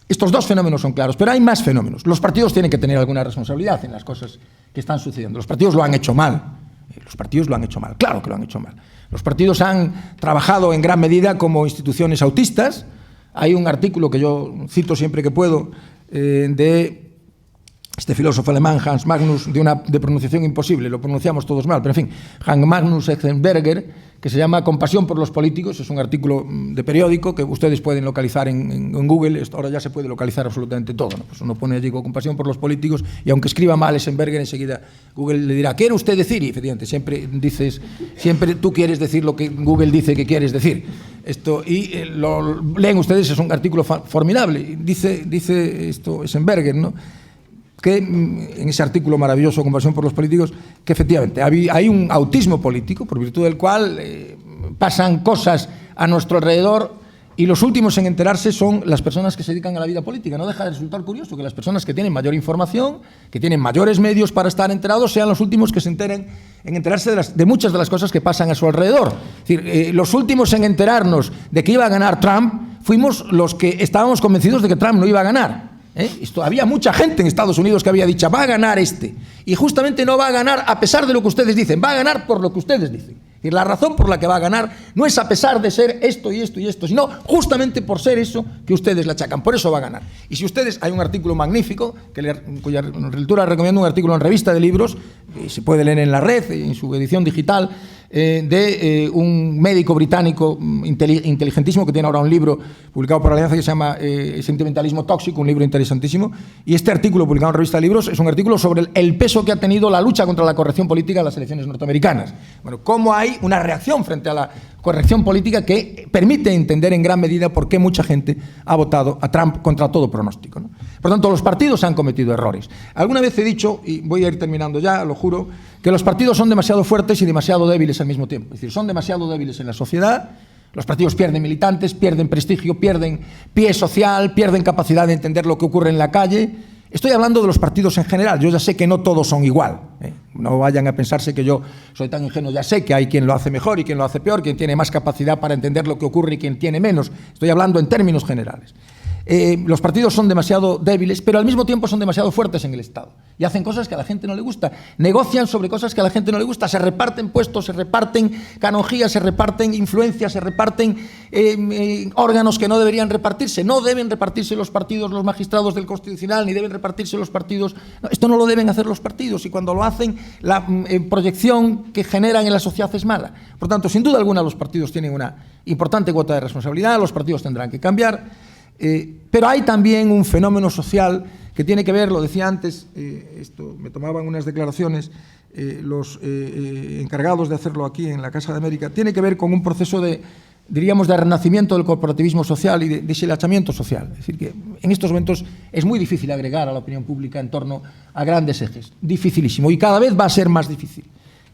Estos dos fenómenos son claros, pero hay más fenómenos. Los partidos tienen que tener alguna responsabilidad en las cosas que están sucediendo. Los partidos lo han hecho mal. Claro que lo han hecho mal. Los partidos han trabajado en gran medida como instituciones autistas. Hay un artículo que yo cito siempre que puedo de este filósofo alemán Hans Magnus, de pronunciación imposible, lo pronunciamos todos mal, pero en fin, Hans Magnus Enzensberger, que se llama Compasión por los políticos, es un artículo de periódico que ustedes pueden localizar en Google, ahora ya se puede localizar absolutamente todo, ¿no? Pues uno pone allí Compasión por los políticos y aunque escriba mal Enzensberger, enseguida Google le dirá, ¿quiere usted decir? Y efectivamente, siempre tú quieres decir lo que Google dice que quieres decir. Lo leen ustedes, es un artículo formidable, dice esto Enzensberger, ¿no?, que en ese artículo maravilloso, Compasión por los políticos, que efectivamente hay un autismo político, por virtud del cual pasan cosas a nuestro alrededor y los últimos en enterarse son las personas que se dedican a la vida política. No deja de resultar curioso que las personas que tienen mayor información, que tienen mayores medios para estar enterados, sean los últimos que se enteren en enterarse de muchas de las cosas que pasan a su alrededor. Es decir, los últimos en enterarnos de que iba a ganar Trump fuimos los que estábamos convencidos de que Trump no iba a ganar. Había mucha gente en Estados Unidos que había dicho, va a ganar este. Y justamente no va a ganar a pesar de lo que ustedes dicen, va a ganar por lo que ustedes dicen. Y la razón por la que va a ganar no es a pesar de ser esto y esto y esto, sino justamente por ser eso que ustedes le achacan. Por eso va a ganar. Y si ustedes, hay un artículo magnífico, cuya lectura recomiendo, un artículo en Revista de Libros, se puede leer en la red, en su edición digital, de un médico británico inteligentísimo que tiene ahora un libro publicado por la Alianza que se llama Sentimentalismo Tóxico, un libro interesantísimo, y este artículo publicado en Revista de Libros es un artículo sobre el peso que ha tenido la lucha contra la corrección política en las elecciones norteamericanas. Bueno, cómo hay una reacción frente a la corrección política que permite entender en gran medida por qué mucha gente ha votado a Trump contra todo pronóstico, ¿no? Por tanto, los partidos han cometido errores. Alguna vez he dicho, y voy a ir terminando ya, lo juro, que los partidos son demasiado fuertes y demasiado débiles al mismo tiempo. Es decir, son demasiado débiles en la sociedad, los partidos pierden militantes, pierden prestigio, pierden pie social, pierden capacidad de entender lo que ocurre en la calle. Estoy hablando de los partidos en general, yo ya sé que no todos son igual, no vayan a pensarse que yo soy tan ingenuo, ya sé que hay quien lo hace mejor y quien lo hace peor, quien tiene más capacidad para entender lo que ocurre y quien tiene menos, estoy hablando en términos generales. Los partidos son demasiado débiles, pero al mismo tiempo son demasiado fuertes en el Estado y hacen cosas que a la gente no le gusta, negocian sobre cosas que a la gente no le gusta, se reparten puestos, se reparten canonjías, se reparten influencias, se reparten órganos que no deberían repartirse. No deben repartirse los partidos, los magistrados del Constitucional, ni deben repartirse los partidos. No, esto no lo deben hacer los partidos y cuando lo hacen, la proyección que generan en la sociedad es mala. Por tanto, sin duda alguna, los partidos tienen una importante cuota de responsabilidad, los partidos tendrán que cambiar. Pero hay también un fenómeno social que tiene que ver, lo decía antes, esto me tomaban unas declaraciones los encargados de hacerlo aquí en la Casa de América, tiene que ver con un proceso de, diríamos, de renacimiento del corporativismo social y de deshilachamiento social. Es decir, que en estos momentos es muy difícil agregar a la opinión pública en torno a grandes ejes, dificilísimo, y cada vez va a ser más difícil.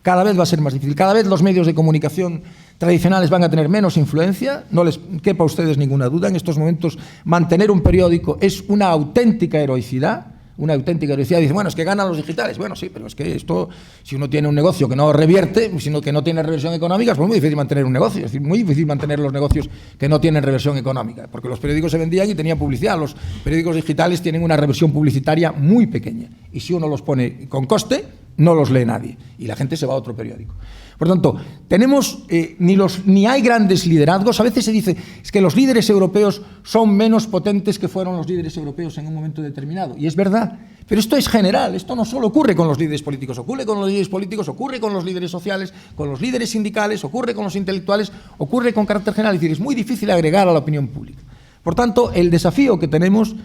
Cada vez va a ser más difícil, cada vez los medios de comunicación tradicionales van a tener menos influencia, no les quepa a ustedes ninguna duda. En estos momentos mantener un periódico es una auténtica heroicidad, Dicen, bueno, es que ganan los digitales. Bueno, sí, pero es que esto, si uno tiene un negocio que no revierte, sino que no tiene reversión económica, es muy difícil mantener un negocio, es decir, muy difícil mantener los negocios que no tienen reversión económica, porque los periódicos se vendían y tenían publicidad, los periódicos digitales tienen una reversión publicitaria muy pequeña, y si uno los pone con coste, no los lee nadie, y la gente se va a otro periódico. Por tanto, tenemos ni hay grandes liderazgos. A veces se dice es que los líderes europeos son menos potentes que fueron los líderes europeos en un momento determinado. Y es verdad, pero esto es general, esto no solo ocurre con los líderes políticos, ocurre con los líderes políticos, ocurre con los líderes sociales, con los líderes sindicales, ocurre con los intelectuales, ocurre con carácter general. Es decir, es muy difícil agregar a la opinión pública. Por tanto, el desafío que tenemos,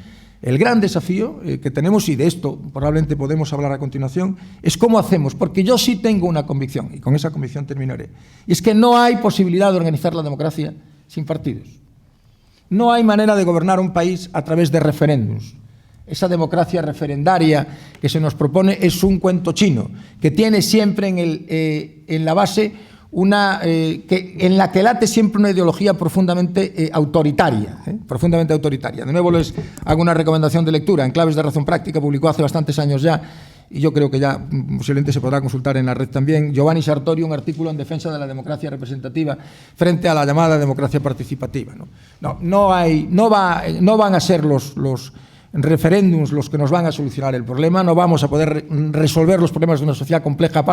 el gran desafío que tenemos, y de esto probablemente podemos hablar a continuación, es cómo hacemos, porque yo sí tengo una convicción, y con esa convicción terminaré, y es que no hay posibilidad de organizar la democracia sin partidos. No hay manera de gobernar un país a través de referéndums. Esa democracia referendaria que se nos propone es un cuento chino, que tiene siempre en la base en la que late siempre una ideología profundamente autoritaria, profundamente autoritaria. De nuevo les hago una recomendación de lectura. En Claves de Razón Práctica, publicó hace bastantes años ya, y yo creo que ya posiblemente se podrá consultar en la red también, Giovanni Sartori, un artículo en defensa de la democracia representativa frente a la llamada democracia participativa. No van a ser los referéndums los que nos van a solucionar el problema, no vamos a poder resolver los problemas de una sociedad compleja a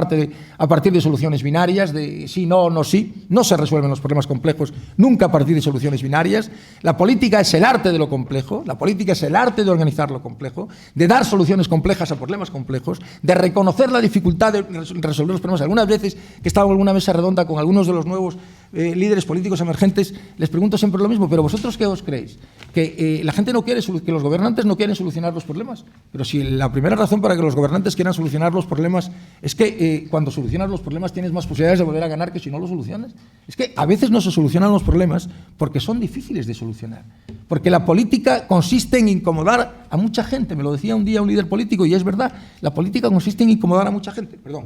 partir de soluciones binarias, de sí, no, no, sí. No se resuelven los problemas complejos nunca a partir de soluciones binarias. La política es el arte de lo complejo, la política es el arte de organizar lo complejo, de dar soluciones complejas a problemas complejos, de reconocer la dificultad de resolver los problemas. Algunas veces que estaba en alguna mesa redonda con algunos de los nuevos líderes políticos emergentes, les pregunto siempre lo mismo, pero ¿vosotros qué os creéis? Que la gente no quiere, que los gobernantes no quieren solucionar los problemas. Pero si la primera razón para que los gobernantes quieran solucionar los problemas es que cuando solucionas los problemas tienes más posibilidades de volver a ganar que si no los solucionas. Es que a veces no se solucionan los problemas porque son difíciles de solucionar. Porque la política consiste en incomodar a mucha gente. Me lo decía un día un líder político y es verdad. La política consiste en incomodar a mucha gente. Perdón.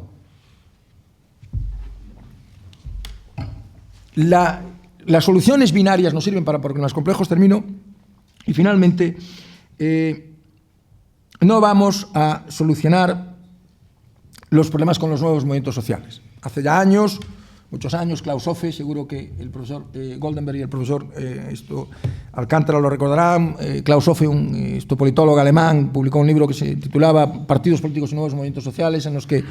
Las soluciones binarias no sirven para problemas complejos, termino, y finalmente no vamos a solucionar los problemas con los nuevos movimientos sociales. Hace ya años, muchos años, Klaus Hofe, seguro que el profesor Goldenberg y el profesor Alcántara lo recordarán. Klaus Hofe, un politólogo alemán, publicó un libro que se titulaba Partidos políticos y nuevos movimientos sociales, en los que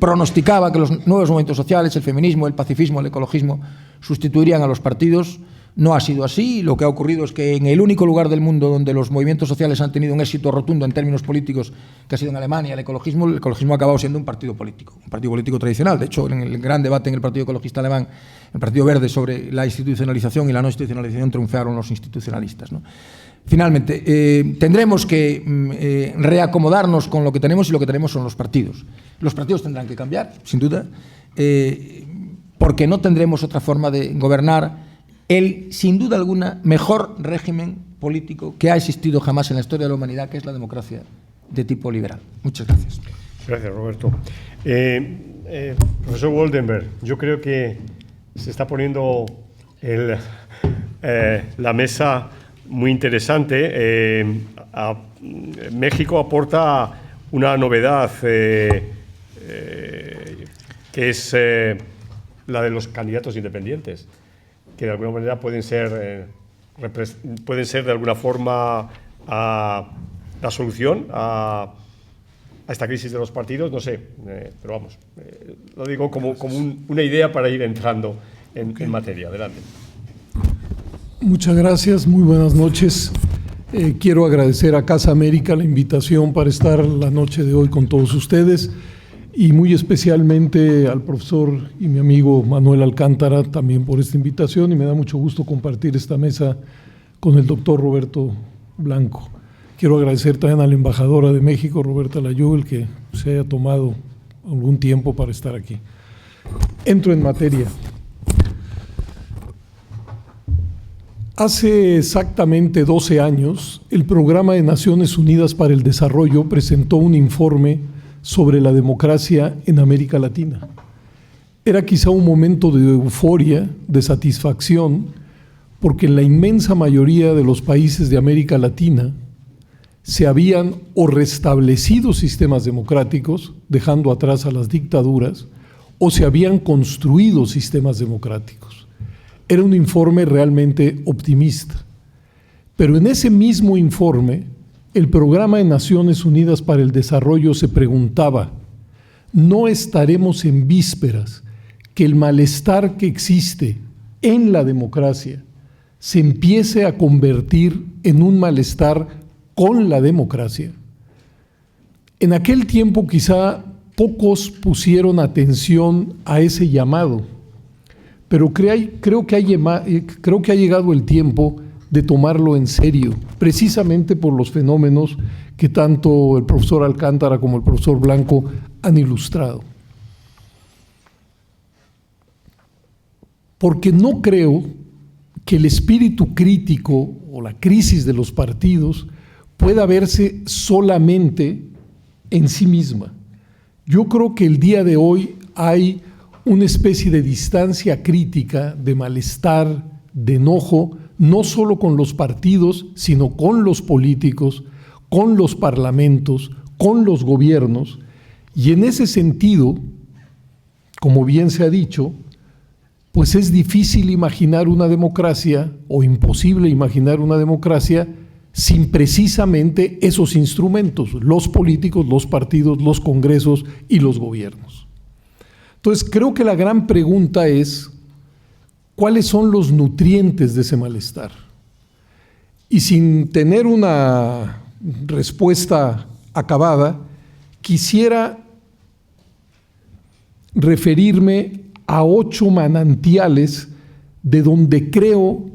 pronosticaba que los nuevos movimientos sociales, el feminismo, el pacifismo, el ecologismo, sustituirían a los partidos. No ha sido así. Lo que ha ocurrido es que en el único lugar del mundo donde los movimientos sociales han tenido un éxito rotundo en términos políticos, que ha sido en Alemania, el ecologismo ha acabado siendo un partido político tradicional. De hecho, en el gran debate en el Partido Ecologista Alemán, el Partido Verde, sobre la institucionalización y la no institucionalización, triunfaron los institucionalistas, ¿no? Finalmente, tendremos que reacomodarnos con lo que tenemos, y lo que tenemos son los partidos. Los partidos tendrán que cambiar, sin duda, porque no tendremos otra forma de gobernar el, sin duda alguna, mejor régimen político que ha existido jamás en la historia de la humanidad, que es la democracia de tipo liberal. Muchas gracias. Gracias, Roberto. Profesor Goldenberg, yo creo que se está poniendo la mesa muy interesante. México aporta una novedad que es la de los candidatos independientes, que de alguna manera pueden ser de alguna forma la solución a esta crisis de los partidos, no sé, pero vamos, lo digo como una idea para ir entrando en materia. Adelante. Muchas gracias, muy buenas noches. Quiero agradecer a Casa América la invitación para estar la noche de hoy con todos ustedes, y muy especialmente al profesor y mi amigo Manuel Alcántara también por esta invitación, y me da mucho gusto compartir esta mesa con el doctor Roberto Blanco. Quiero agradecer también a la embajadora de México, Roberta Layú, el que se haya tomado algún tiempo para estar aquí. Entro en materia. Hace exactamente 12 años, el Programa de Naciones Unidas para el Desarrollo presentó un informe sobre la democracia en América Latina. Era quizá un momento de euforia, de satisfacción, porque en la inmensa mayoría de los países de América Latina se habían o restablecido sistemas democráticos, dejando atrás a las dictaduras, o se habían construido sistemas democráticos. Era un informe realmente optimista. Pero en ese mismo informe, el Programa de Naciones Unidas para el Desarrollo se preguntaba: ¿no estaremos en vísperas que el malestar que existe en la democracia se empiece a convertir en un malestar con la democracia? En aquel tiempo quizá pocos pusieron atención a ese llamado, pero creo que ha llegado el tiempo de tomarlo en serio, precisamente por los fenómenos que tanto el profesor Alcántara como el profesor Blanco han ilustrado. Porque no creo que el espíritu crítico o la crisis de los partidos pueda verse solamente en sí misma. Yo creo que el día de hoy hay una especie de distancia crítica, de malestar, de enojo, no solo con los partidos, sino con los políticos, con los parlamentos, con los gobiernos, y en ese sentido, como bien se ha dicho, pues es difícil imaginar una democracia, o imposible imaginar una democracia, sin precisamente esos instrumentos, los políticos, los partidos, los congresos y los gobiernos. Entonces, creo que la gran pregunta es, ¿cuáles son los nutrientes de ese malestar? Y sin tener una respuesta acabada, quisiera referirme a 8 manantiales de donde creo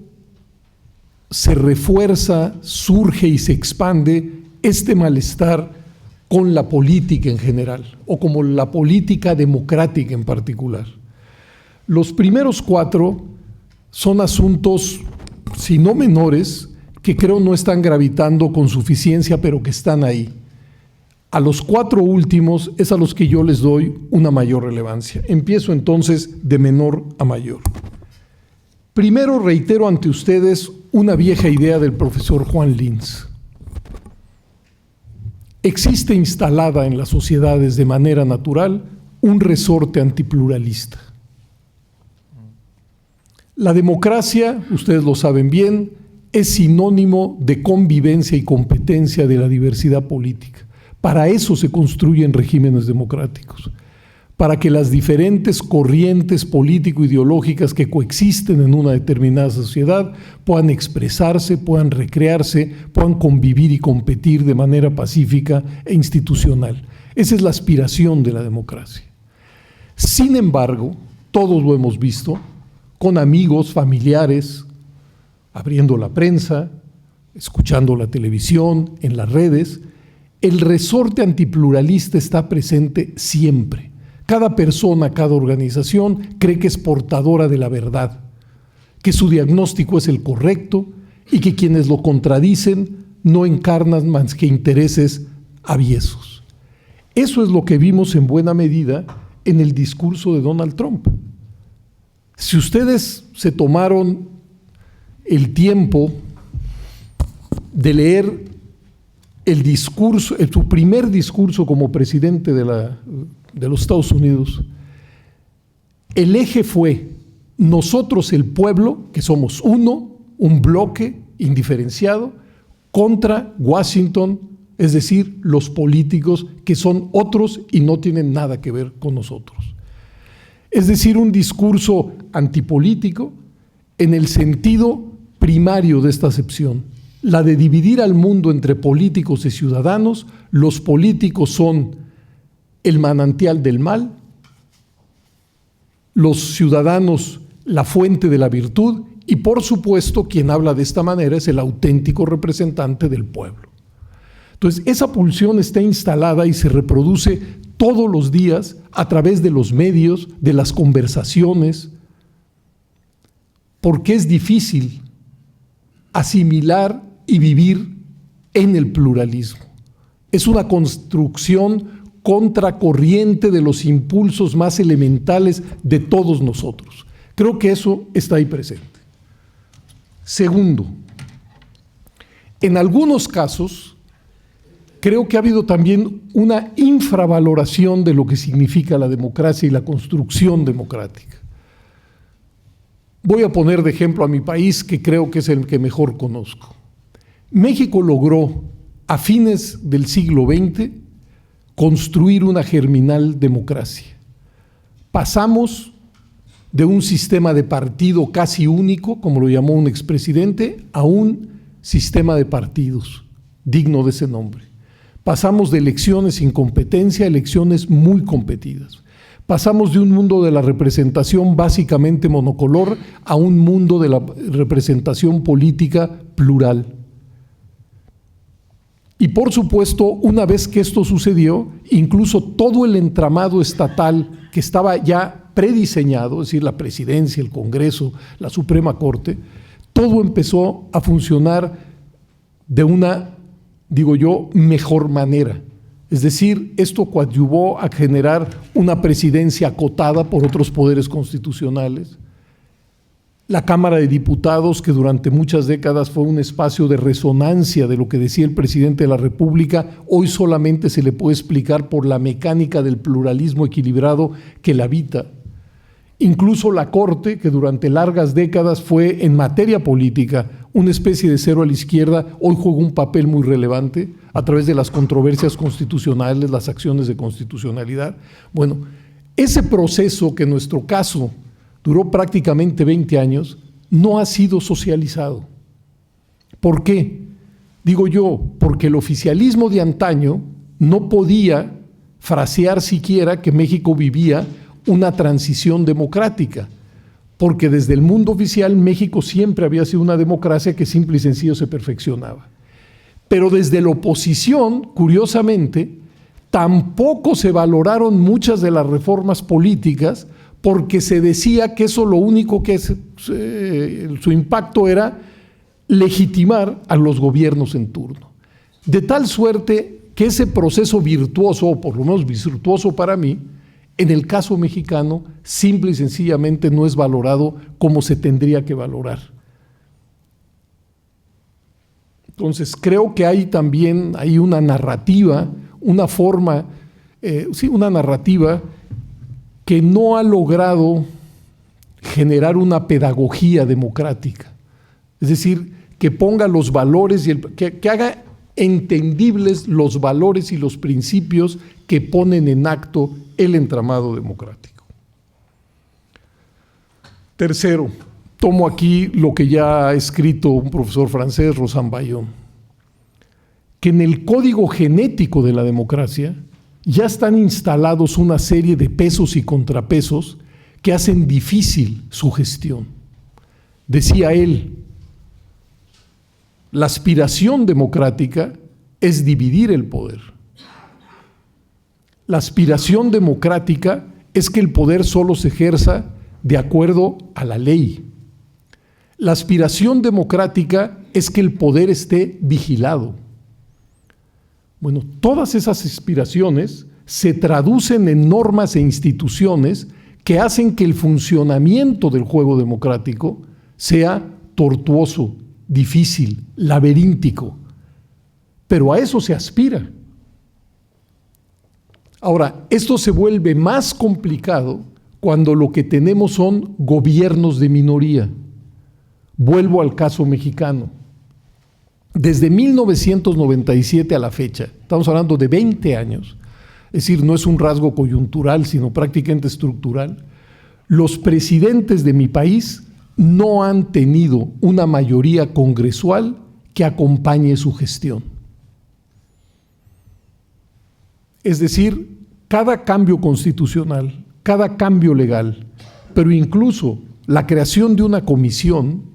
se refuerza, surge y se expande este malestar con la política en general, o como la política democrática en particular. Los primeros 4 son asuntos, si no menores, que creo no están gravitando con suficiencia, pero que están ahí. A los 4 últimos es a los que yo les doy una mayor relevancia. Empiezo entonces de menor a mayor. Primero reitero ante ustedes una vieja idea del profesor Juan Linz. Existe instalada en las sociedades de manera natural un resorte antipluralista. La democracia, ustedes lo saben bien, es sinónimo de convivencia y competencia de la diversidad política. Para eso se construyen regímenes democráticos, para que las diferentes corrientes político-ideológicas que coexisten en una determinada sociedad puedan expresarse, puedan recrearse, puedan convivir y competir de manera pacífica e institucional. Esa es la aspiración de la democracia. Sin embargo, todos lo hemos visto, con amigos, familiares, abriendo la prensa, escuchando la televisión, en las redes, el resorte antipluralista está presente siempre. Cada persona, cada organización cree que es portadora de la verdad, que su diagnóstico es el correcto y que quienes lo contradicen no encarnan más que intereses aviesos. Eso es lo que vimos en buena medida en el discurso de Donald Trump. Si ustedes se tomaron el tiempo de leer el discurso, su primer discurso como presidente de los Estados Unidos, el eje fue nosotros el pueblo, que somos un bloque indiferenciado, contra Washington, es decir, los políticos que son otros y no tienen nada que ver con nosotros. Es decir, un discurso antipolítico en el sentido primario de esta acepción, la de dividir al mundo entre políticos y ciudadanos. Los políticos son el manantial del mal, los ciudadanos la fuente de la virtud y, por supuesto, quien habla de esta manera es el auténtico representante del pueblo. Entonces, esa pulsión está instalada y se reproduce todos los días a través de los medios, de las conversaciones, porque es difícil asimilar y vivir en el pluralismo. Es una construcción contracorriente de los impulsos más elementales de todos nosotros. Creo que eso está ahí presente. Segundo, en algunos casos, creo que ha habido también una infravaloración de lo que significa la democracia y la construcción democrática. Voy a poner de ejemplo a mi país, que creo que es el que mejor conozco. México logró, a fines del siglo XX, construir una germinal democracia. Pasamos de un sistema de partido casi único, como lo llamó un expresidente, a un sistema de partidos digno de ese nombre. Pasamos de elecciones sin competencia a elecciones muy competidas. Pasamos de un mundo de la representación básicamente monocolor a un mundo de la representación política plural. Y por supuesto, una vez que esto sucedió, incluso todo el entramado estatal que estaba ya prediseñado, es decir, la presidencia, el Congreso, la Suprema Corte, todo empezó a funcionar de una, digo yo, mejor manera. Es decir, esto coadyuvó a generar una presidencia acotada por otros poderes constitucionales. La Cámara de Diputados, que durante muchas décadas fue un espacio de resonancia de lo que decía el presidente de la República, hoy solamente se le puede explicar por la mecánica del pluralismo equilibrado que la habita. Incluso la Corte, que durante largas décadas fue en materia política una especie de cero a la izquierda, hoy juega un papel muy relevante a través de las controversias constitucionales, las acciones de constitucionalidad. Bueno, ese proceso, que en nuestro caso duró prácticamente 20 años, no ha sido socializado. ¿Por qué? Digo yo, porque el oficialismo de antaño no podía frasear siquiera que México vivía una transición democrática, porque desde el mundo oficial México siempre había sido una democracia que simple y sencillo se perfeccionaba. Pero desde la oposición, curiosamente, tampoco se valoraron muchas de las reformas políticas, porque se decía que eso lo único que su impacto era legitimar a los gobiernos en turno. De tal suerte que ese proceso virtuoso, o por lo menos virtuoso para mí, en el caso mexicano, simple y sencillamente no es valorado como se tendría que valorar. Entonces, creo que hay también una narrativa, una forma, una narrativa que no ha logrado generar una pedagogía democrática. Es decir, que ponga los valores y que haga entendibles los valores y los principios que ponen en acto el entramado democrático. Tercero, tomo aquí lo que ya ha escrito un profesor francés, Rosan Bayon, que en el código genético de la democracia ya están instalados una serie de pesos y contrapesos que hacen difícil su gestión. Decía él, la aspiración democrática es dividir el poder. La aspiración democrática es que el poder solo se ejerza de acuerdo a la ley. La aspiración democrática es que el poder esté vigilado. Bueno, todas esas aspiraciones se traducen en normas e instituciones que hacen que el funcionamiento del juego democrático sea tortuoso, difícil, laberíntico, pero a eso se aspira. Ahora, esto se vuelve más complicado cuando lo que tenemos son gobiernos de minoría. Vuelvo al caso mexicano. Desde 1997 a la fecha, estamos hablando de 20 años, es decir, no es un rasgo coyuntural, sino prácticamente estructural, los presidentes de mi país no han tenido una mayoría congresual que acompañe su gestión. Es decir, cada cambio constitucional, cada cambio legal, pero incluso la creación de una comisión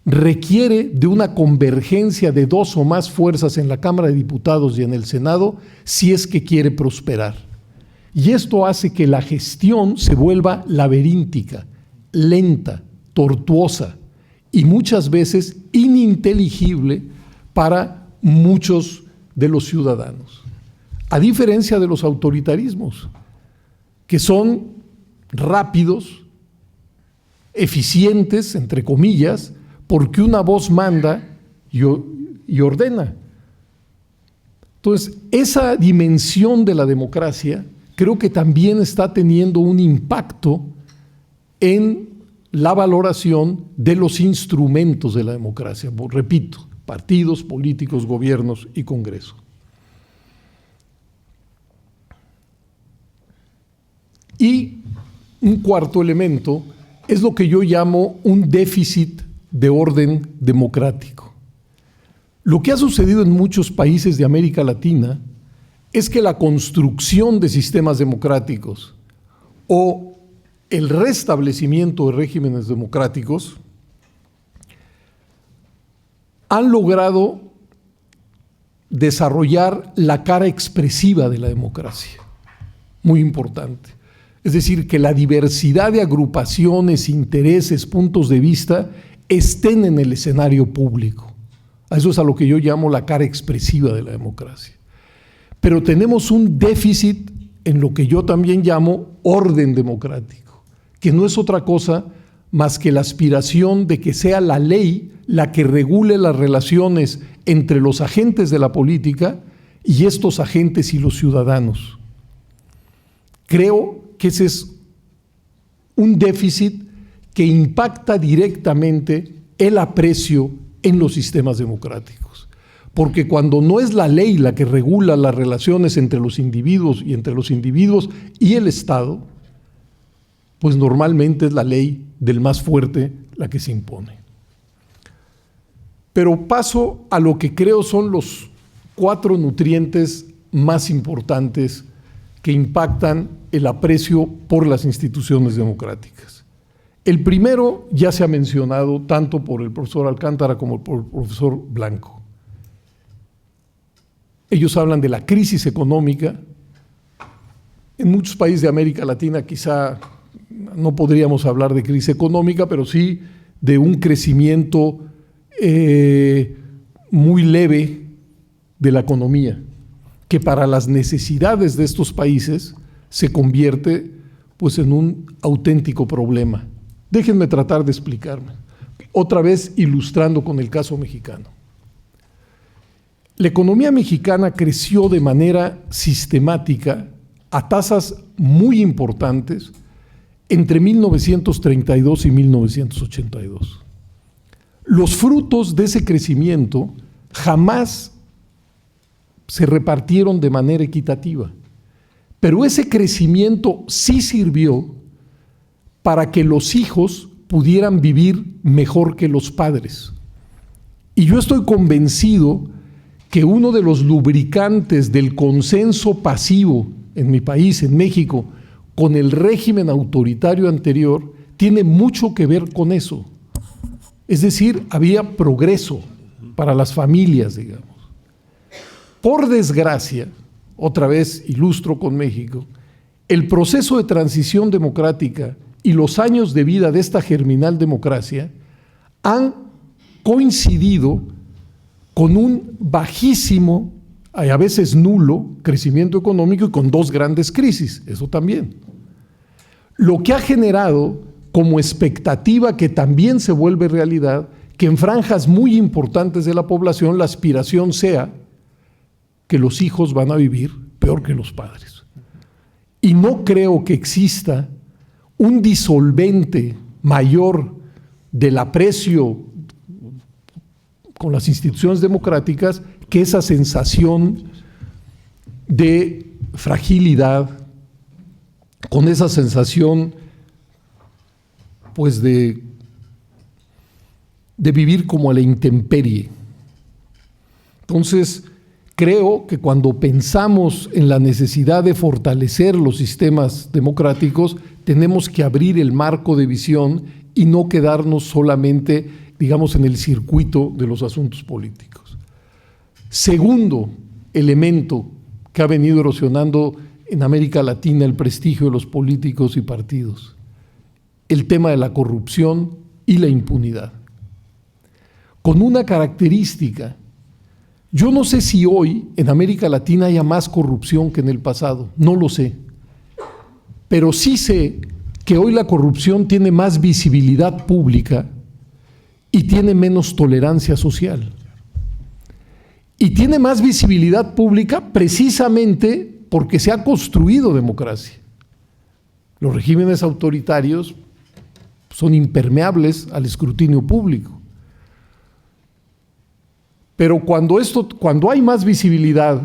requiere de una convergencia de dos o más fuerzas en la Cámara de Diputados y en el Senado si es que quiere prosperar. Y esto hace que la gestión se vuelva laberíntica, lenta, tortuosa y muchas veces ininteligible para muchos de los ciudadanos. A diferencia de los autoritarismos, que son rápidos, eficientes, entre comillas, porque una voz manda y ordena. Entonces, esa dimensión de la democracia creo que también está teniendo un impacto en la valoración de los instrumentos de la democracia. Repito, partidos, políticos, gobiernos y Congreso. Y un cuarto elemento es lo que yo llamo un déficit de orden democrático. Lo que ha sucedido en muchos países de América Latina es que la construcción de sistemas democráticos o el restablecimiento de regímenes democráticos han logrado desarrollar la cara expresiva de la democracia, muy importante. Es decir, que la diversidad de agrupaciones, intereses, puntos de vista estén en el escenario público. A eso es a lo que yo llamo la cara expresiva de la democracia. Pero tenemos un déficit en lo que yo también llamo orden democrático, que no es otra cosa más que la aspiración de que sea la ley la que regule las relaciones entre los agentes de la política y estos agentes y los ciudadanos. Creo que ese es un déficit que impacta directamente el aprecio en los sistemas democráticos. Porque cuando no es la ley la que regula las relaciones entre los individuos y el Estado, pues normalmente es la ley del más fuerte la que se impone. Pero paso a lo que creo son los 4 nutrientes más importantes que impactan el aprecio por las instituciones democráticas. El primero ya se ha mencionado tanto por el profesor Alcántara como por el profesor Blanco. Ellos hablan de la crisis económica. En muchos países de América Latina quizá no podríamos hablar de crisis económica, pero sí de un crecimiento muy leve de la economía, que para las necesidades de estos países se convierte pues en un auténtico problema. Déjenme tratar de explicarme, otra vez ilustrando con el caso mexicano. La economía mexicana creció de manera sistemática a tasas muy importantes entre 1932 y 1982. Los frutos de ese crecimiento jamás se repartieron de manera equitativa, pero ese crecimiento sí sirvió para que los hijos pudieran vivir mejor que los padres. Y yo estoy convencido que uno de los lubricantes del consenso pasivo en mi país, en México, con el régimen autoritario anterior, tiene mucho que ver con eso. Es decir, había progreso para las familias, digamos. Por desgracia, otra vez ilustro con México, el proceso de transición democrática y los años de vida de esta germinal democracia han coincidido con un bajísimo, a veces nulo, crecimiento económico y con 2 grandes crisis, eso también. Lo que ha generado como expectativa que también se vuelve realidad, que en franjas muy importantes de la población la aspiración sea que los hijos van a vivir peor que los padres. Y no creo que exista un disolvente mayor del aprecio con las instituciones democráticas que esa sensación de fragilidad, con esa sensación pues de vivir como a la intemperie. Entonces, creo que cuando pensamos en la necesidad de fortalecer los sistemas democráticos, tenemos que abrir el marco de visión y no quedarnos solamente, digamos, en el circuito de los asuntos políticos. Segundo elemento que ha venido erosionando en América Latina el prestigio de los políticos y partidos, el tema de la corrupción y la impunidad. Con una característica: yo no sé si hoy en América Latina haya más corrupción que en el pasado, no lo sé, pero sí sé que hoy la corrupción tiene más visibilidad pública y tiene menos tolerancia social. Y tiene más visibilidad pública precisamente porque se ha construido democracia. Los regímenes autoritarios son impermeables al escrutinio público. Pero cuando hay más visibilidad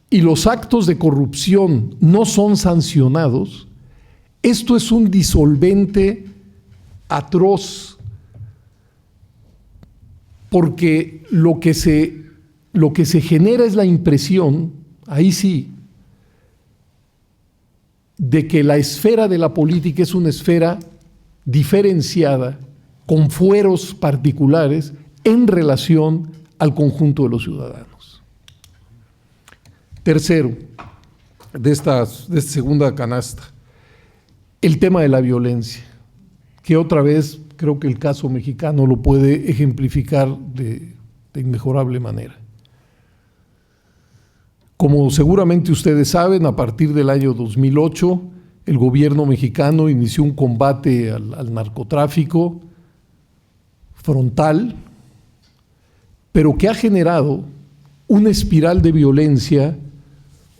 y los actos de corrupción no son sancionados, esto es un disolvente atroz, porque lo que se genera es la impresión, ahí sí, de que la esfera de la política es una esfera diferenciada, con fueros particulares en relación al conjunto de los ciudadanos. Tercero, de esta segunda canasta, el tema de la violencia, que otra vez creo que el caso mexicano lo puede ejemplificar de inmejorable manera. Como seguramente ustedes saben, a partir del año 2008, el gobierno mexicano inició un combate al narcotráfico frontal, pero que ha generado una espiral de violencia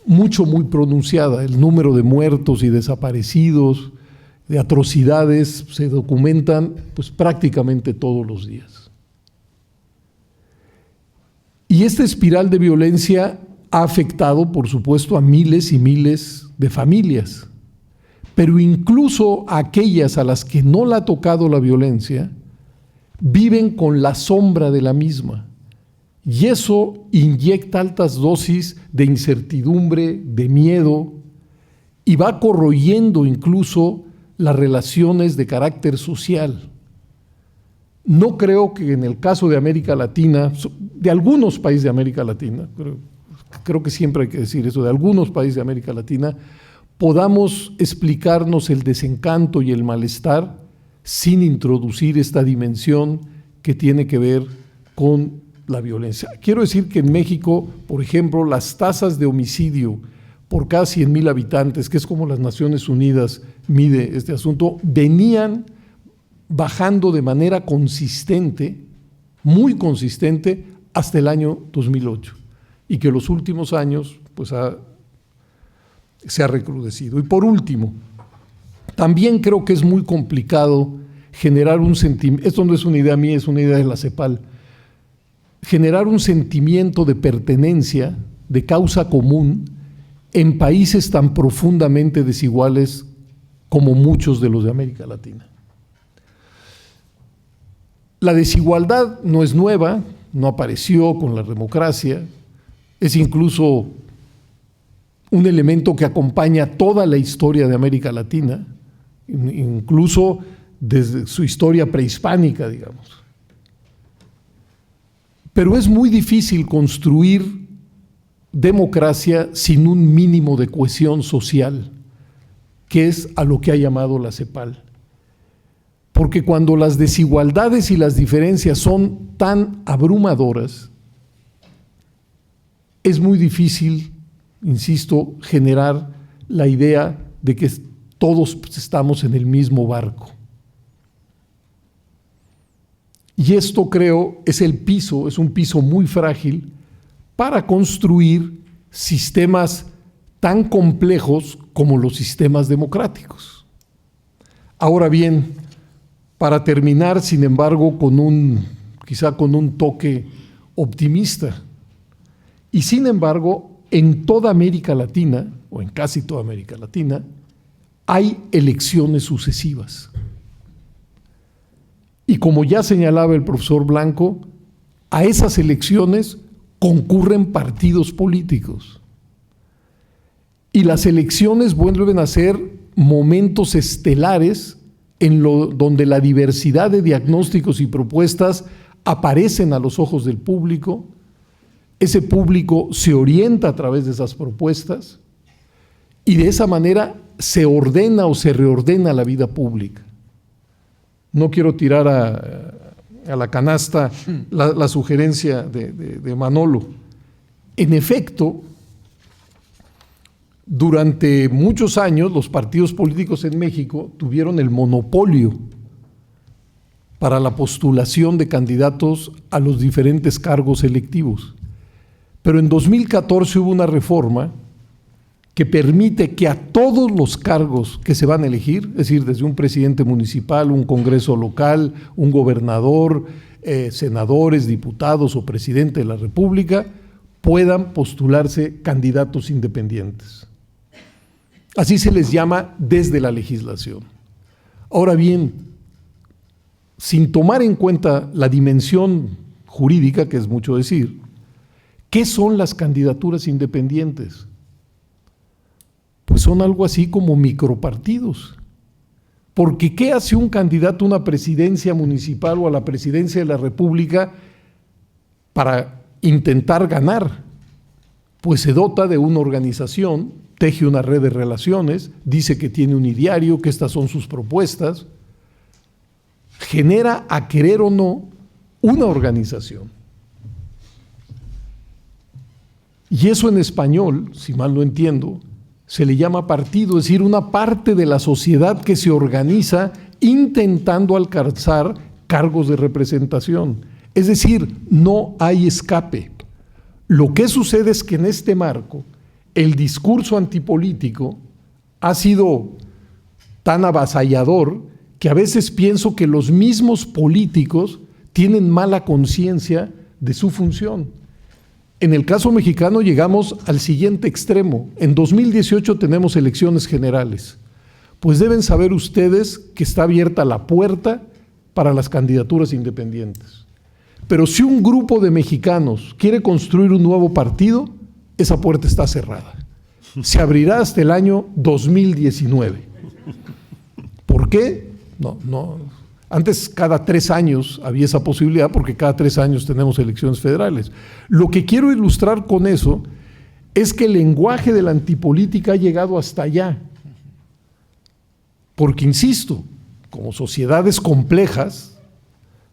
muy pronunciada. El número de muertos y desaparecidos de atrocidades se documentan pues, prácticamente todos los días. Y esta espiral de violencia ha afectado, por supuesto, a miles y miles de familias, pero incluso a aquellas a las que no le ha tocado la violencia, viven con la sombra de la misma. Y eso inyecta altas dosis de incertidumbre, de miedo, y va corroyendo incluso las relaciones de carácter social. No creo que en el caso de América Latina, de algunos países de América Latina, creo que siempre hay que decir eso, de algunos países de América Latina, podamos explicarnos el desencanto y el malestar sin introducir esta dimensión que tiene que ver con la violencia. Quiero decir que en México, por ejemplo, las tasas de homicidio por cada 100,000 habitantes, que es como las Naciones Unidas mide este asunto, venían bajando de manera consistente, muy consistente, hasta el año 2008, y que los últimos años pues, se ha recrudecido. Y por último, también creo que es muy complicado generar un sentimiento, esto no es una idea mía, es una idea de la CEPAL, generar un sentimiento de pertenencia, de causa común, en países tan profundamente desiguales como muchos de los de América Latina. La desigualdad no es nueva, no apareció con la democracia, es incluso un elemento que acompaña toda la historia de América Latina, incluso desde su historia prehispánica, digamos. Pero es muy difícil construir democracia sin un mínimo de cohesión social, que es a lo que ha llamado la CEPAL. Porque cuando las desigualdades y las diferencias son tan abrumadoras, es muy difícil, insisto, generar la idea de que todos estamos en el mismo barco. Y esto, creo, es el piso, es un piso muy frágil para construir sistemas tan complejos como los sistemas democráticos. Ahora bien, para terminar, sin embargo, quizá con un toque optimista, y sin embargo, en toda América Latina, o en casi toda América Latina, hay elecciones sucesivas. Y como ya señalaba el profesor Blanco, a esas elecciones concurren partidos políticos. Y las elecciones vuelven a ser momentos estelares donde la diversidad de diagnósticos y propuestas aparecen a los ojos del público. Ese público se orienta a través de esas propuestas y de esa manera se ordena o se reordena la vida pública. No quiero tirar a la canasta la sugerencia de Manolo. En efecto, durante muchos años los partidos políticos en México tuvieron el monopolio para la postulación de candidatos a los diferentes cargos electivos. Pero en 2014 hubo una reforma que permite que a todos los cargos que se van a elegir, es decir, desde un presidente municipal, un congreso local, un gobernador, senadores, diputados o presidente de la República, puedan postularse candidatos independientes. Así se les llama desde la legislación. Ahora bien, sin tomar en cuenta la dimensión jurídica, que es mucho decir, ¿qué son las candidaturas independientes? Pues son algo así como micropartidos. Porque ¿qué hace un candidato a una presidencia municipal o a la presidencia de la República para intentar ganar? Pues se dota de una organización, teje una red de relaciones, dice que tiene un ideario, que estas son sus propuestas, genera, a querer o no, una organización. Y eso en español, si mal no entiendo, se le llama partido, es decir, una parte de la sociedad que se organiza intentando alcanzar cargos de representación. Es decir, no hay escape. Lo que sucede es que en este marco, el discurso antipolítico ha sido tan avasallador que a veces pienso que los mismos políticos tienen mala conciencia de su función. En el caso mexicano llegamos al siguiente extremo. En 2018 tenemos elecciones generales. Pues deben saber ustedes que está abierta la puerta para las candidaturas independientes. Pero si un grupo de mexicanos quiere construir un nuevo partido, esa puerta está cerrada. Se abrirá hasta el año 2019. ¿Por qué? No. Antes, cada 3 años había esa posibilidad, porque cada 3 años tenemos elecciones federales. Lo que quiero ilustrar con eso es que el lenguaje de la antipolítica ha llegado hasta allá. Porque, insisto, como sociedades complejas,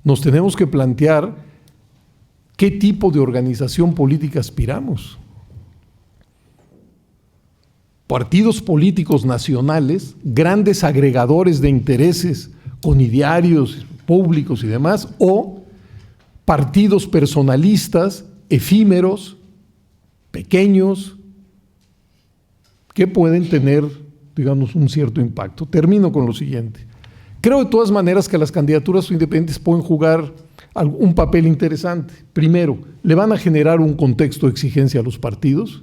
nos tenemos que plantear qué tipo de organización política aspiramos. Partidos políticos nacionales, grandes agregadores de intereses con idearios públicos y demás, o partidos personalistas, efímeros, pequeños, que pueden tener, digamos, un cierto impacto. Termino con lo siguiente. Creo de todas maneras que las candidaturas independientes pueden jugar un papel interesante. Primero, le van a generar un contexto de exigencia a los partidos,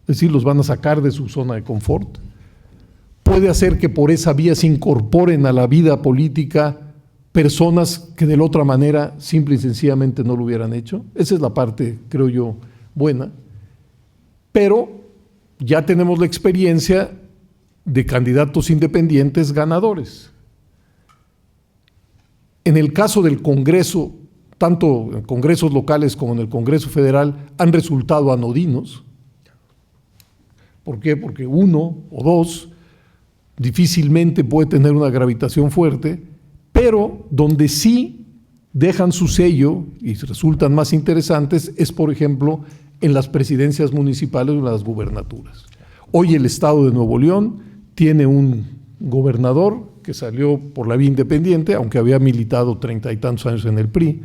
es decir, los van a sacar de su zona de confort. Puede hacer que por esa vía se incorporen a la vida política personas que de la otra manera simple y sencillamente no lo hubieran hecho. Esa es la parte, creo yo, buena. Pero ya tenemos la experiencia de candidatos independientes ganadores. En el caso del Congreso, tanto en congresos locales como en el Congreso Federal, han resultado anodinos. ¿Por qué? Porque 1 o 2 difícilmente puede tener una gravitación fuerte, pero donde sí dejan su sello y resultan más interesantes es, por ejemplo, en las presidencias municipales o en las gubernaturas. Hoy el Estado de Nuevo León tiene un gobernador que salió por la vía independiente, aunque había militado 30 y tantos años en el PRI,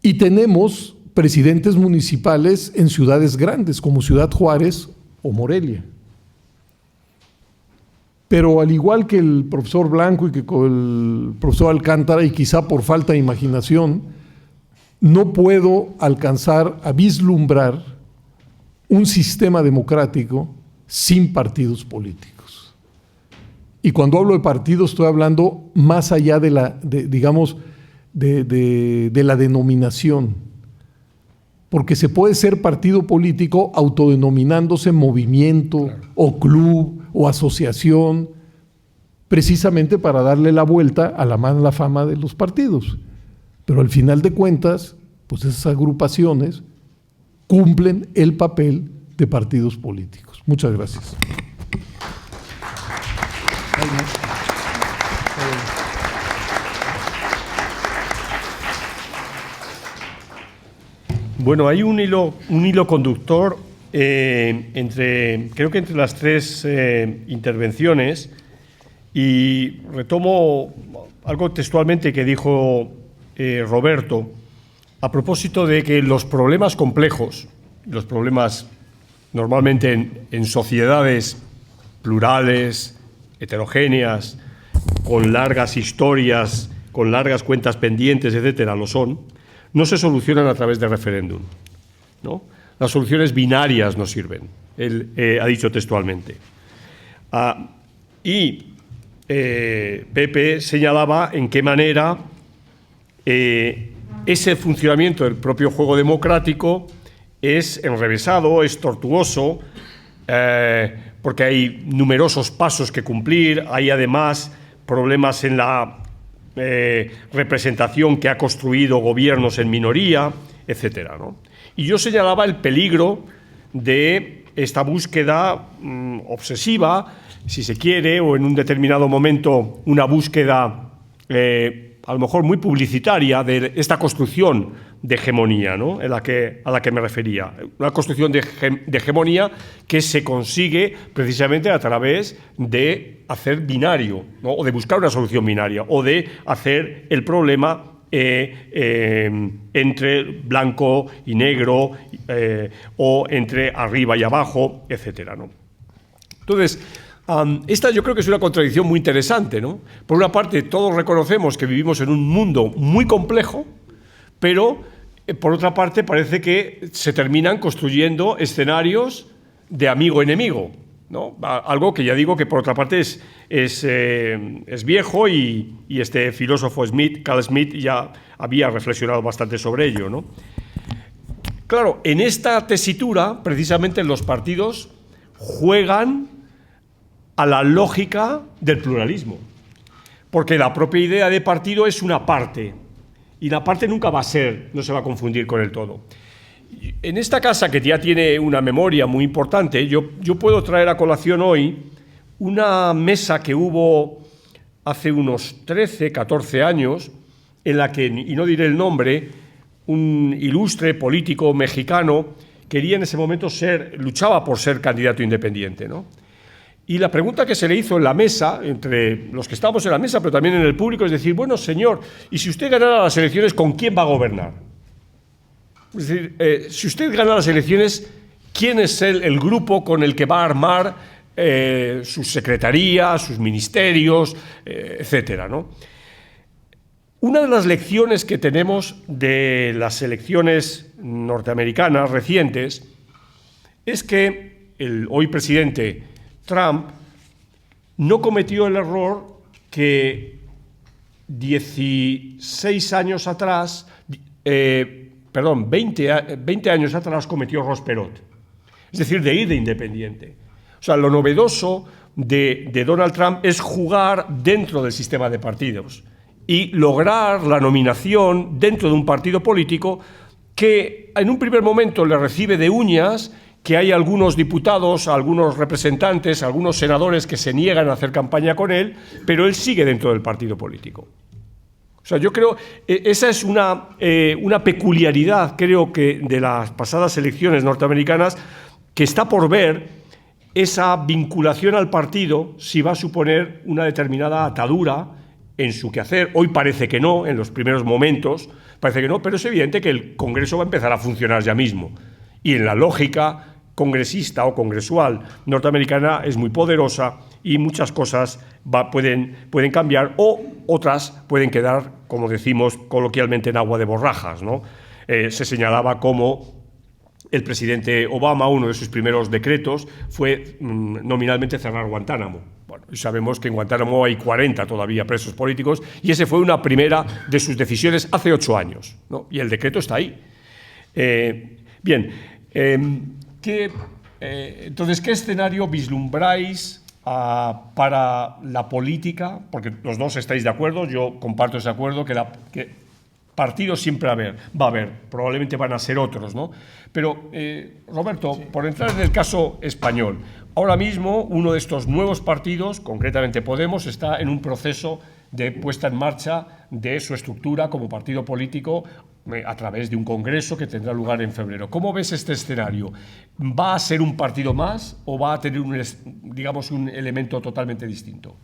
y tenemos presidentes municipales en ciudades grandes como Ciudad Juárez o Morelia. Pero al igual que el profesor Blanco y que el profesor Alcántara, y quizá por falta de imaginación, no puedo alcanzar a vislumbrar un sistema democrático sin partidos políticos. Y cuando hablo de partidos estoy hablando más allá de la denominación, porque se puede ser partido político autodenominándose movimiento, claro, o club o asociación, precisamente para darle la vuelta a la mala fama de los partidos. Pero al final de cuentas, pues esas agrupaciones cumplen el papel de partidos políticos. Muchas gracias. Bueno, hay un hilo conductor creo que entre las 3 intervenciones, y retomo algo textualmente que dijo Roberto a propósito de que los problemas complejos, los problemas normalmente en sociedades plurales, heterogéneas, con largas historias, con largas cuentas pendientes, etcétera, no se solucionan a través de referéndum, ¿no? Las soluciones binarias no sirven, él ha dicho textualmente. Pepe señalaba en qué manera ese funcionamiento del propio juego democrático es enrevesado, es tortuoso, porque hay numerosos pasos que cumplir, hay además problemas en la representación que ha construido gobiernos en minoría, etcétera, ¿no? Y yo señalaba el peligro de esta búsqueda obsesiva, si se quiere, o en un determinado momento una búsqueda a lo mejor muy publicitaria de esta construcción de hegemonía, ¿no? a la que me refería. Una construcción de hegemonía que se consigue precisamente a través de hacer binario, ¿no? O de buscar una solución binaria, o de hacer el problema entre blanco y negro, o entre arriba y abajo, etcétera, ¿no? Entonces, Esta yo creo que es una contradicción muy interesante, ¿no? Por una parte, todos reconocemos que vivimos en un mundo muy complejo, pero por otra parte parece que se terminan construyendo escenarios de amigo-enemigo, ¿no? Algo que ya digo que por otra parte es viejo y este filósofo Carl Smith ya había reflexionado bastante sobre ello, ¿no? Claro, en esta tesitura precisamente los partidos juegan a la lógica del pluralismo, porque la propia idea de partido es una parte, y la parte nunca va a ser, no se va a confundir con el todo. En esta casa, que ya tiene una memoria muy importante, yo puedo traer a colación hoy una mesa que hubo hace unos 13, 14 años, en la que, y no diré el nombre, un ilustre político mexicano quería en ese momento luchaba por ser candidato independiente, ¿no? Y la pregunta que se le hizo en la mesa, entre los que estábamos en la mesa, pero también en el público, es decir, bueno, señor, ¿y si usted ganara las elecciones, con quién va a gobernar? Es decir, si usted gana las elecciones, ¿quién es el grupo con el que va a armar sus secretarías, sus ministerios, etcétera, ¿no? Una de las lecciones que tenemos de las elecciones norteamericanas recientes es que el hoy presidente Trump no cometió el error que 20 años atrás cometió Ross Perot, es decir, de ir de independiente. O sea, lo novedoso de Donald Trump es jugar dentro del sistema de partidos y lograr la nominación dentro de un partido político que en un primer momento le recibe de uñas, que hay algunos diputados, algunos representantes, algunos senadores que se niegan a hacer campaña con él, pero él sigue dentro del partido político. O sea, yo creo esa es una peculiaridad, creo que de las pasadas elecciones norteamericanas, que está por ver esa vinculación al partido, si va a suponer una determinada atadura en su quehacer. Hoy parece que no, en los primeros momentos parece que no, pero es evidente que el Congreso va a empezar a funcionar ya mismo. Y en la lógica congresista o congresual norteamericana es muy poderosa y muchas cosas pueden cambiar o otras pueden quedar, como decimos coloquialmente, en agua de borrajas, ¿no? Se señalaba como el presidente Obama, uno de sus primeros decretos fue nominalmente cerrar Guantánamo. Bueno, y sabemos que en Guantánamo hay 40 todavía presos políticos y ese fue una primera de sus decisiones hace 8 años, ¿no? Y el decreto está ahí. Bien, entonces, ¿qué escenario vislumbráis para la política? Porque los dos estáis de acuerdo, yo comparto ese acuerdo, que partidos siempre va a haber, probablemente van a ser otros, ¿no? Pero, Roberto, sí, por entrar en el caso español, ahora mismo uno de estos nuevos partidos, concretamente Podemos, está en un proceso de puesta en marcha de su estructura como partido político a través de un congreso que tendrá lugar en febrero. ¿Cómo ves este escenario? ¿Va a ser un partido más o va a tener un elemento totalmente distinto?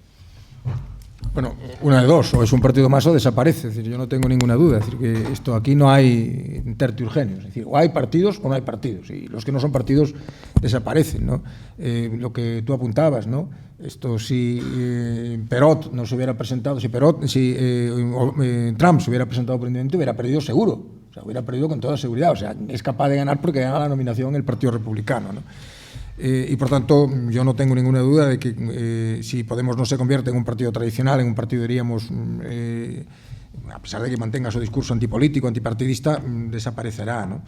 Bueno, una de dos, o es un partido más o desaparece, es decir, yo no tengo ninguna duda, es decir, que esto aquí no hay tertiurgenios, es decir, o hay partidos o no hay partidos, y los que no son partidos desaparecen, ¿no? Lo que tú apuntabas, ¿no? Esto si Perot no se hubiera presentado, si Trump se hubiera presentado por independiente, hubiera perdido seguro, o sea, hubiera perdido con toda seguridad, o sea, es capaz de ganar porque gana la nominación el Partido Republicano, ¿no? Y por tanto, yo no tengo ninguna duda de que si Podemos no se convierte en un partido tradicional, en un partido, diríamos, a pesar de que mantenga su discurso antipolítico, antipartidista, desaparecerá, ¿no?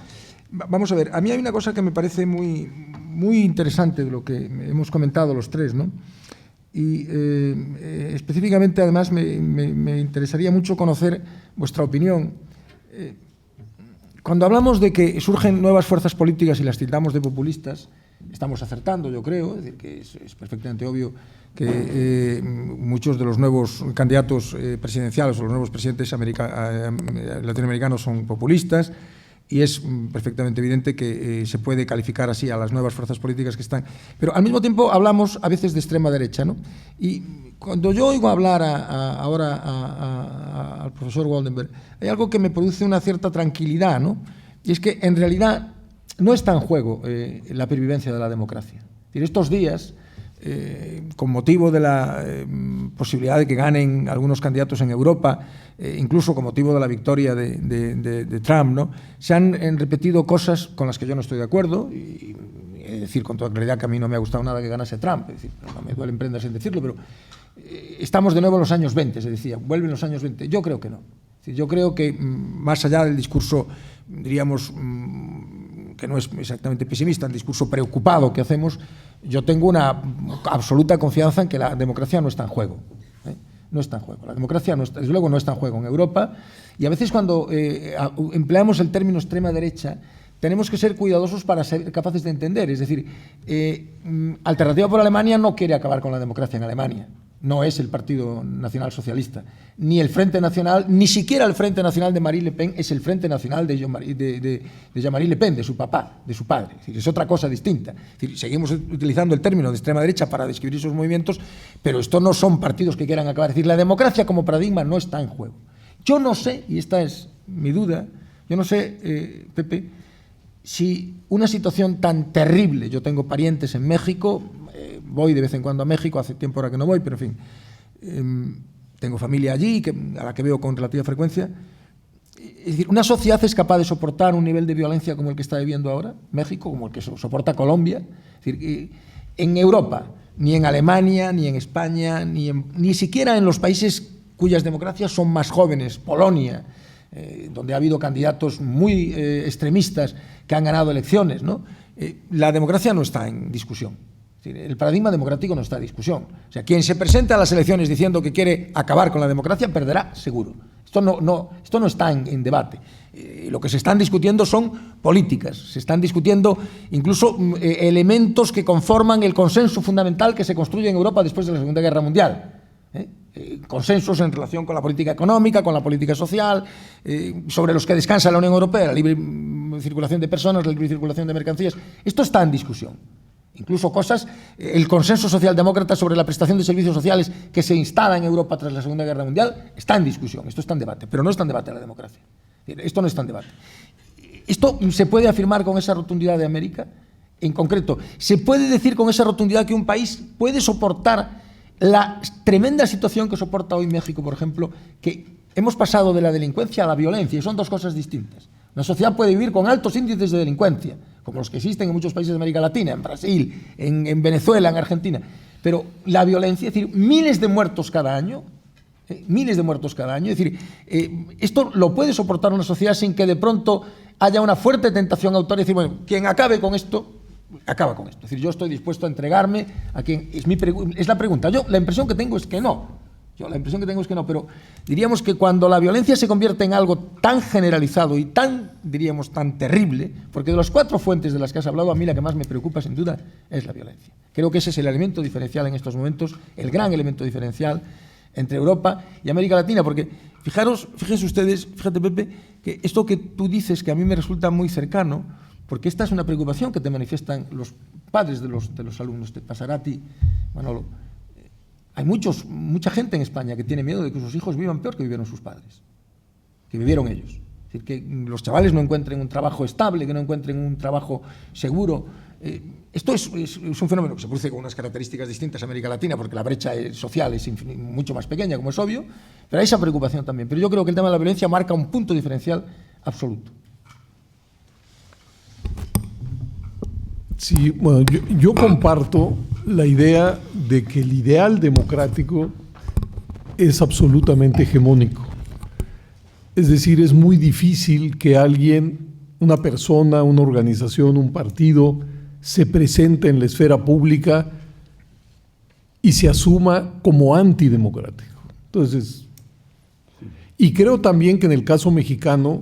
Vamos a ver, a mí hay una cosa que me parece muy interesante de lo que hemos comentado los tres, ¿no? Y específicamente, además, me interesaría mucho conocer vuestra opinión. Cuando hablamos de que surgen nuevas fuerzas políticas y las tildamos de populistas, estamos acertando, yo creo, es decir, que es perfectamente obvio que muchos de los nuevos candidatos presidenciales o los nuevos presidentes latinoamericanos son populistas y es perfectamente evidente que se puede calificar así a las nuevas fuerzas políticas que están. Pero al mismo tiempo hablamos a veces de extrema derecha, ¿no? Y cuando yo oigo hablar ahora al profesor Waldenberg, hay algo que me produce una cierta tranquilidad, ¿no? Y es que en realidad no está en juego la pervivencia de la democracia. Es decir, estos días con motivo de la posibilidad de que ganen algunos candidatos en Europa, incluso con motivo de la victoria de Trump, ¿no? Se han repetido cosas con las que yo no estoy de acuerdo, y es decir, con toda claridad que a mí no me ha gustado nada que ganase Trump, es decir, no me duelen prendas en decirlo, pero estamos de nuevo en los años 20, se decía, vuelven los años 20. Yo creo que no. Es decir, yo creo que más allá del discurso, diríamos, que no es exactamente pesimista, el discurso preocupado que hacemos, yo tengo una absoluta confianza en que la democracia no está en juego. No está en juego. La democracia, desde luego, no está en juego en Europa, y a veces cuando empleamos el término extrema derecha, tenemos que ser cuidadosos para ser capaces de entender. Es decir, Alternativa por Alemania no quiere acabar con la democracia en Alemania. No es el Partido Nacional Socialista, ni el Frente Nacional, ni siquiera el Frente Nacional de Marine Le Pen es el Frente Nacional de Jean-Marie Le Pen, de su papá, de su padre. Es decir, es otra cosa distinta. Es decir, seguimos utilizando el término de extrema derecha para describir esos movimientos, pero estos no son partidos que quieran acabar. Es decir, la democracia como paradigma no está en juego. Yo no sé, y esta es mi duda, yo no sé, Pepe, si una situación tan terrible, yo tengo parientes en México, voy de vez en cuando a México, hace tiempo ahora que no voy, pero en fin, tengo familia allí, a la que veo con relativa frecuencia. Es decir, ¿una sociedad es capaz de soportar un nivel de violencia como el que está viviendo ahora México, como el que soporta Colombia? Es decir, en Europa, ni en Alemania, ni en España, ni siquiera en los países cuyas democracias son más jóvenes, Polonia, donde ha habido candidatos muy extremistas que han ganado elecciones, ¿no? La democracia no está en discusión. Es decir, el paradigma democrático no está en discusión. O sea, quien se presenta a las elecciones diciendo que quiere acabar con la democracia perderá seguro. Esto no está en debate. Lo que se están discutiendo son políticas, se están discutiendo incluso elementos que conforman el consenso fundamental que se construye en Europa después de la Segunda Guerra Mundial. Consensos en relación con la política económica, con la política social, sobre los que descansa la Unión Europea, la libre circulación de personas, la libre circulación de mercancías. Esto está en discusión. Incluso cosas, el consenso socialdemócrata sobre la prestación de servicios sociales que se instala en Europa tras la Segunda Guerra Mundial está en discusión, esto está en debate, pero no está en debate la democracia. Esto no está en debate. Esto se puede afirmar con esa rotundidad de América. En concreto, se puede decir con esa rotundidad que un país puede soportar la tremenda situación que soporta hoy México, por ejemplo, que hemos pasado de la delincuencia a la violencia, y son dos cosas distintas. Una sociedad puede vivir con altos índices de delincuencia, como los que existen en muchos países de América Latina, en Brasil, en Venezuela, en Argentina. Pero la violencia, es decir, miles de muertos cada año, es decir, esto lo puede soportar una sociedad sin que de pronto haya una fuerte tentación autoritaria y decir, bueno, quien acabe con esto, acaba con esto. Es decir, yo estoy dispuesto a entregarme a quien... Es la pregunta. Yo la impresión que tengo es que no. Pero diríamos que cuando la violencia se convierte en algo tan generalizado y tan terrible, porque de las cuatro fuentes de las que has hablado, a mí la que más me preocupa, sin duda, es la violencia. Creo que ese es el elemento diferencial en estos momentos, el gran elemento diferencial entre Europa y América Latina, porque fíjense ustedes, fíjate, Pepe, que esto que tú dices, que a mí me resulta muy cercano, porque esta es una preocupación que te manifiestan los padres de los alumnos, te pasará a ti, Manolo. Hay mucha gente en España que tiene miedo de que sus hijos vivan peor que vivieron sus padres, que vivieron ellos. Es decir, que los chavales no encuentren un trabajo estable, que no encuentren un trabajo seguro. Esto es un fenómeno que se produce con unas características distintas en América Latina, porque la brecha social es mucho más pequeña, como es obvio, pero hay esa preocupación también. Pero yo creo que el tema de la violencia marca un punto diferencial absoluto. Sí, bueno, yo comparto la idea de que el ideal democrático es absolutamente hegemónico. Es decir, es muy difícil que alguien, una persona, una organización, un partido, se presente en la esfera pública y se asuma como antidemocrático. Entonces, y creo también que en el caso mexicano,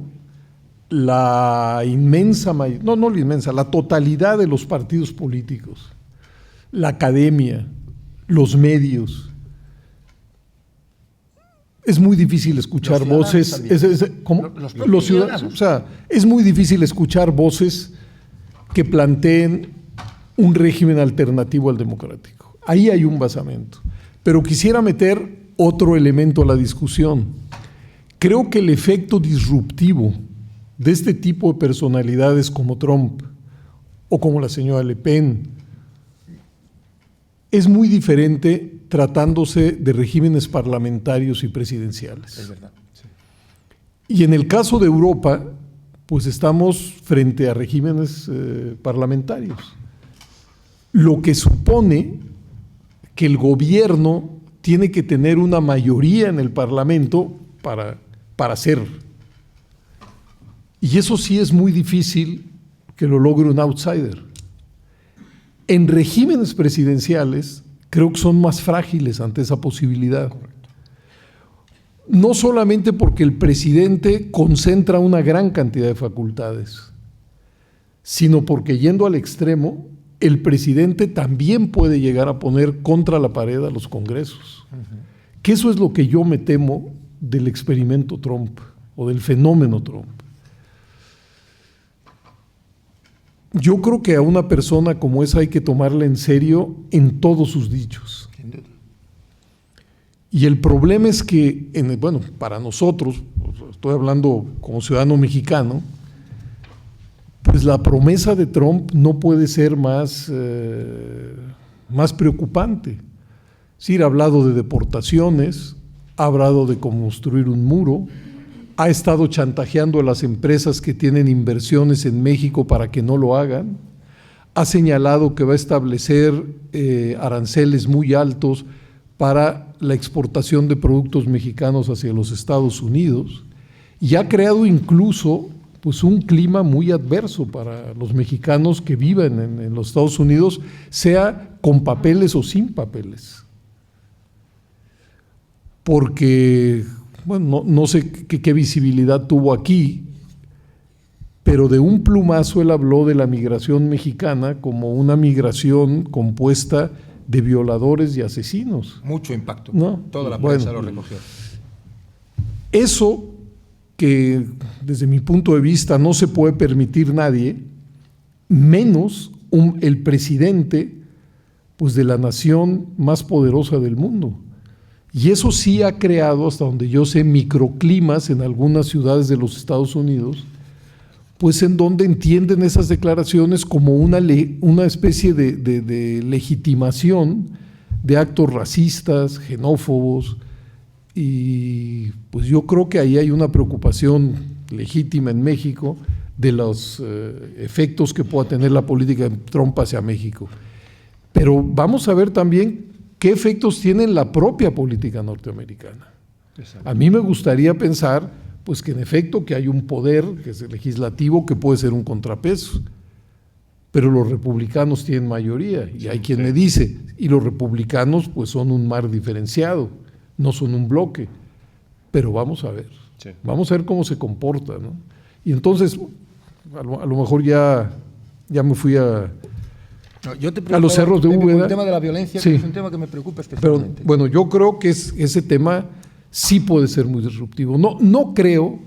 la totalidad de los partidos políticos, la academia, los medios, es muy difícil escuchar voces. Los ciudadanos, o sea, es muy difícil escuchar voces que planteen un régimen alternativo al democrático. Ahí hay un basamento. Pero quisiera meter otro elemento a la discusión. Creo que el efecto disruptivo de este tipo de personalidades como Trump o como la señora Le Pen es muy diferente tratándose de regímenes parlamentarios y presidenciales. Es verdad. Sí. Y en el caso de Europa, pues estamos frente a regímenes parlamentarios, lo que supone que el gobierno tiene que tener una mayoría en el Parlamento para hacer. Y eso sí es muy difícil que lo logre un outsider. En regímenes presidenciales creo que son más frágiles ante esa posibilidad. No solamente porque el presidente concentra una gran cantidad de facultades, sino porque yendo al extremo, el presidente también puede llegar a poner contra la pared a los congresos. Que eso es lo que yo me temo del experimento Trump o del fenómeno Trump. Yo creo que a una persona como esa hay que tomarla en serio en todos sus dichos. Y el problema es que, bueno, para nosotros, estoy hablando como ciudadano mexicano, pues la promesa de Trump no puede ser más preocupante. Es decir, ha hablado de deportaciones, ha hablado de construir un muro, ha estado chantajeando a las empresas que tienen inversiones en México para que no lo hagan, ha señalado que va a establecer aranceles muy altos para la exportación de productos mexicanos hacia los Estados Unidos y ha creado incluso pues, un clima muy adverso para los mexicanos que viven en los Estados Unidos, sea con papeles o sin papeles. Porque bueno, no sé qué visibilidad tuvo aquí, pero de un plumazo él habló de la migración mexicana como una migración compuesta de violadores y asesinos. Mucho impacto. ¿No? Toda la prensa lo recogió. Eso que desde mi punto de vista no se puede permitir nadie, menos el presidente pues, de la nación más poderosa del mundo. Y eso sí ha creado, hasta donde yo sé, microclimas en algunas ciudades de los Estados Unidos, pues en donde entienden esas declaraciones como una especie de legitimación de actos racistas, xenófobos, y pues yo creo que ahí hay una preocupación legítima en México de los efectos que pueda tener la política de Trump hacia México. Pero vamos a ver también qué efectos tiene la propia política norteamericana. Exacto. A mí me gustaría pensar pues que en efecto que hay un poder, que es el legislativo, que puede ser un contrapeso, pero los republicanos tienen mayoría, y hay quien me dice, y los republicanos pues son un mar diferenciado, no son un bloque, pero vamos a ver, vamos a ver cómo se comporta, ¿no? Y entonces, a lo mejor ya me fui a los cerros de Úbeda. El tema de la violencia, sí, que es un tema que me preocupa especialmente. Pero bueno, yo creo que ese tema sí puede ser muy disruptivo. No creo,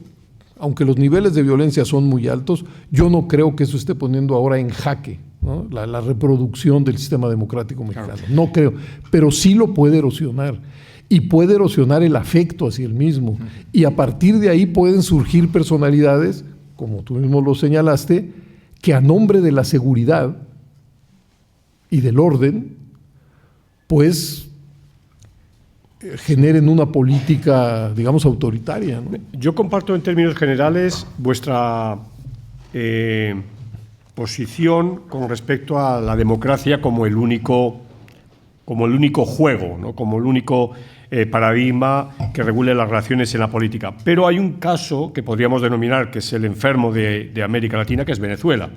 aunque los niveles de violencia son muy altos, yo no creo que eso esté poniendo ahora en jaque, ¿no? la reproducción del sistema democrático mexicano. Claro. No creo, pero sí lo puede erosionar. Y puede erosionar el afecto hacia el mismo. Y a partir de ahí pueden surgir personalidades, como tú mismo lo señalaste, que a nombre de la seguridad y del orden, pues generen una política, digamos, autoritaria, ¿no? Yo comparto en términos generales vuestra posición con respecto a la democracia como el único juego, ¿no? Como el único paradigma que regule las relaciones en la política. Pero hay un caso que podríamos denominar que es el enfermo de América Latina, que es Venezuela.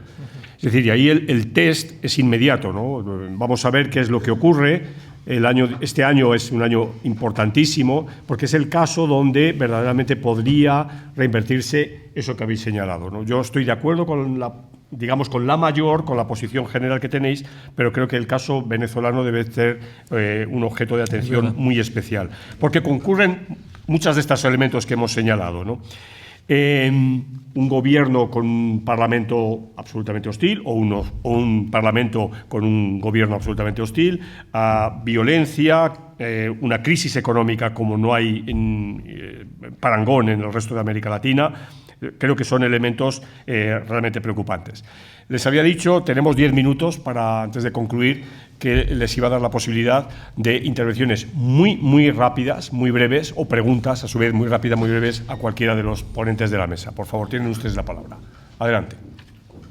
Es decir, y ahí el test es inmediato, ¿no? Vamos a ver qué es lo que ocurre. Este año es un año importantísimo porque es el caso donde verdaderamente podría reinvertirse eso que habéis señalado, ¿no? Yo estoy de acuerdo con la posición general que tenéis, pero creo que el caso venezolano debe ser un objeto de atención muy especial, porque concurren muchos de estos elementos que hemos señalado, ¿no? Un gobierno con un parlamento absolutamente hostil o un parlamento con un gobierno absolutamente hostil, violencia, una crisis económica como no hay parangón en el resto de América Latina, creo que son elementos realmente preocupantes. Les había dicho, tenemos 10 minutos para, antes de concluir, que les iba a dar la posibilidad de intervenciones muy rápidas, muy breves, o preguntas, a su vez, muy rápidas, muy breves, a cualquiera de los ponentes de la mesa. Por favor, tienen ustedes la palabra. Adelante.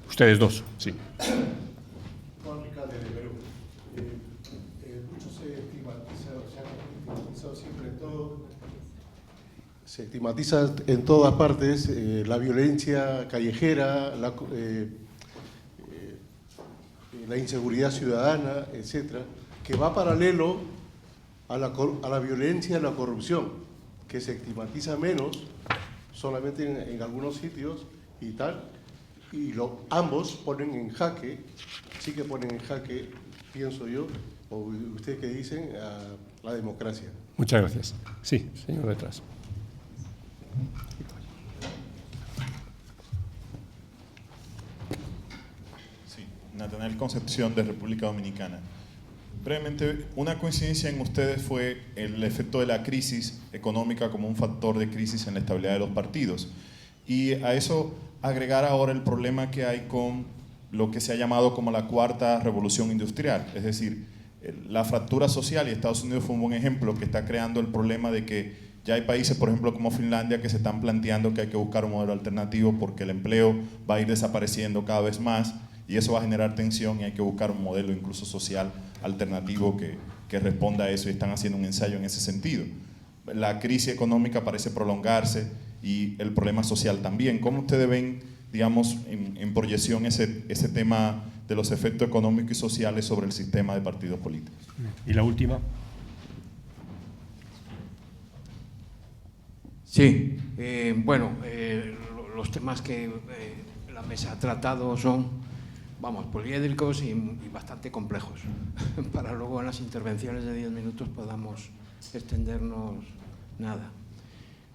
Ustedes dos, sí. Se estigmatiza en todas partes la violencia callejera, la inseguridad ciudadana, etcétera, que va paralelo a la violencia y la corrupción, que se estigmatiza menos solamente en algunos sitios y tal, y ambos ponen en jaque, sí que ponen en jaque, pienso yo, o ustedes que dicen, a la democracia. Muchas gracias. Sí, señor detrás. Sí, Natanael Concepción, de República Dominicana. Brevemente, una coincidencia en ustedes fue el efecto de la crisis económica como un factor de crisis en la estabilidad de los partidos. Y a eso agregar ahora el problema que hay con lo que se ha llamado como la cuarta revolución industrial, es decir, la fractura social, y Estados Unidos fue un buen ejemplo, que está creando el problema de que ya hay países, por ejemplo, como Finlandia, que se están planteando que hay que buscar un modelo alternativo porque el empleo va a ir desapareciendo cada vez más y eso va a generar tensión y hay que buscar un modelo incluso social alternativo que responda a eso, y están haciendo un ensayo en ese sentido. La crisis económica parece prolongarse y el problema social también. ¿Cómo ustedes ven, digamos, en proyección ese tema de los efectos económicos y sociales sobre el sistema de partidos políticos? ¿Y la última? Sí, los temas que la mesa ha tratado son, poliédricos y bastante complejos, para luego en las intervenciones de 10 minutos podamos extendernos nada.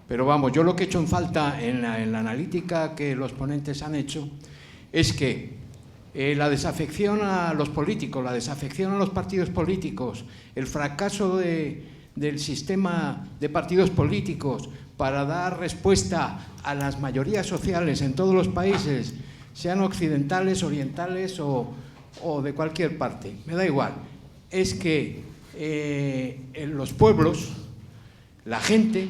Pero yo lo que he hecho en falta en la analítica que los ponentes han hecho es que la desafección a los políticos, la desafección a los partidos políticos, el fracaso del sistema de partidos políticos para dar respuesta a las mayorías sociales en todos los países, sean occidentales, orientales o de cualquier parte, me da igual, es que en los pueblos, la gente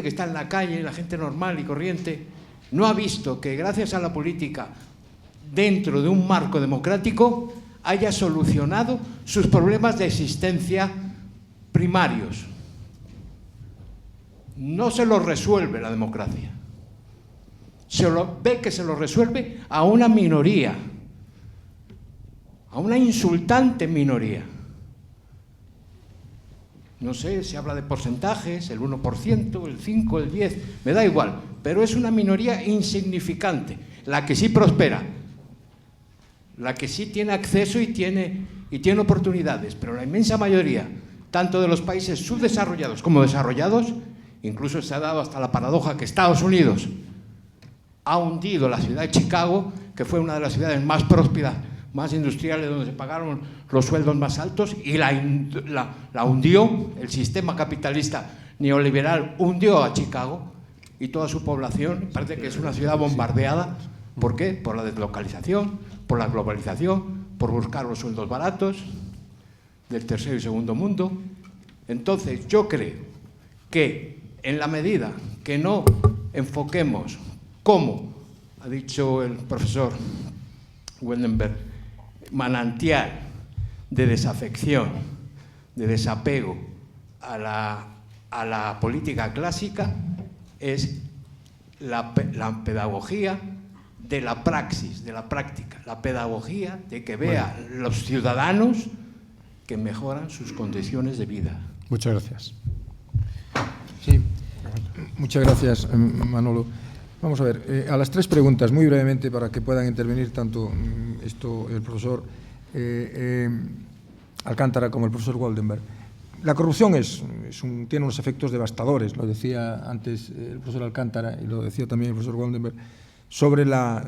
que está en la calle, la gente normal y corriente, no ha visto que gracias a la política, dentro de un marco democrático, haya solucionado sus problemas de existencia primarios. No se los resuelve la democracia. Ve que se los resuelve a una minoría, a una insultante minoría. No sé, se habla de porcentajes, el 1%, el 5%, el 10%, me da igual, pero es una minoría insignificante, la que sí prospera, la que sí tiene acceso y tiene oportunidades, pero la inmensa mayoría, tanto de los países subdesarrollados como desarrollados, incluso se ha dado hasta la paradoja que Estados Unidos ha hundido la ciudad de Chicago, que fue una de las ciudades más prósperas, más industriales, donde se pagaron los sueldos más altos, y la hundió, el sistema capitalista neoliberal hundió a Chicago y toda su población. Parece que es una ciudad bombardeada. ¿Por qué? Por la deslocalización, por la globalización, por buscar los sueldos baratos del tercer y segundo mundo. Entonces, yo creo que en la medida que no enfoquemos, como ha dicho el profesor Wellenberg, manantial de desafección, de desapego a la política clásica, es la pedagogía de la praxis, de la práctica, la pedagogía de que vean los ciudadanos que mejoran sus condiciones de vida. Muchas gracias. Sí, muchas gracias, Manolo. Vamos a ver, a las tres preguntas, muy brevemente, para que puedan intervenir tanto el profesor Alcántara como el profesor Goldenberg. La corrupción tiene unos efectos devastadores, lo decía antes el profesor Alcántara y lo decía también el profesor Goldenberg, sobre la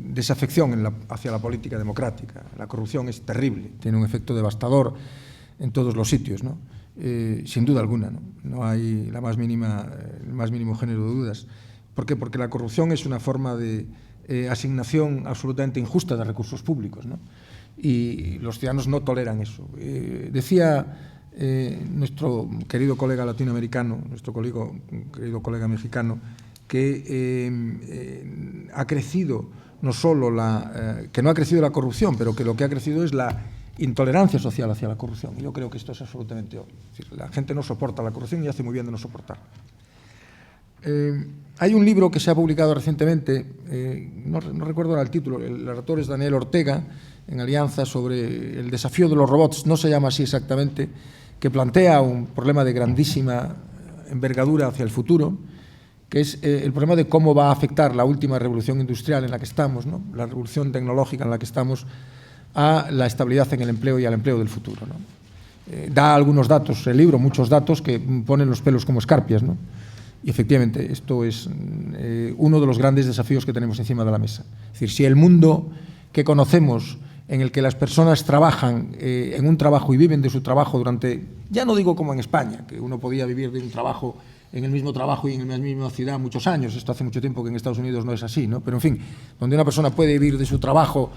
desafección hacia la política democrática. La corrupción es terrible, tiene un efecto devastador en todos los sitios, ¿no? Sin duda alguna, no hay el más mínimo género de dudas. ¿Por qué? Porque la corrupción es una forma de asignación absolutamente injusta de recursos públicos, ¿no? Y los ciudadanos no toleran eso. Decía nuestro querido colega latinoamericano, nuestro querido colega mexicano, que ha crecido no solo que no ha crecido la corrupción, pero que lo que ha crecido es la intolerancia social hacia la corrupción. Y yo creo que esto es absolutamente obvio. Es decir, la gente no soporta la corrupción y hace muy bien de no soportarla. Hay un libro que se ha publicado recientemente, no recuerdo ahora el título, el autor es Daniel Ortega, en Alianza, sobre el desafío de los robots, no se llama así exactamente, que plantea un problema de grandísima envergadura hacia el futuro, que es el problema de cómo va a afectar la última revolución industrial en la que estamos, ¿no? La revolución tecnológica en la que estamos, a la estabilidad en el empleo y al empleo del futuro, ¿no? Da algunos datos, el libro, muchos datos que ponen los pelos como escarpias, ¿no? Y efectivamente, esto es uno de los grandes desafíos que tenemos encima de la mesa. Es decir, si el mundo que conocemos, en el que las personas trabajan en un trabajo y viven de su trabajo durante, ya no digo como en España, que uno podía vivir de un trabajo, en el mismo trabajo y en la misma ciudad muchos años, esto hace mucho tiempo que en Estados Unidos no es así, ¿no? Pero en fin, donde una persona puede vivir de su trabajo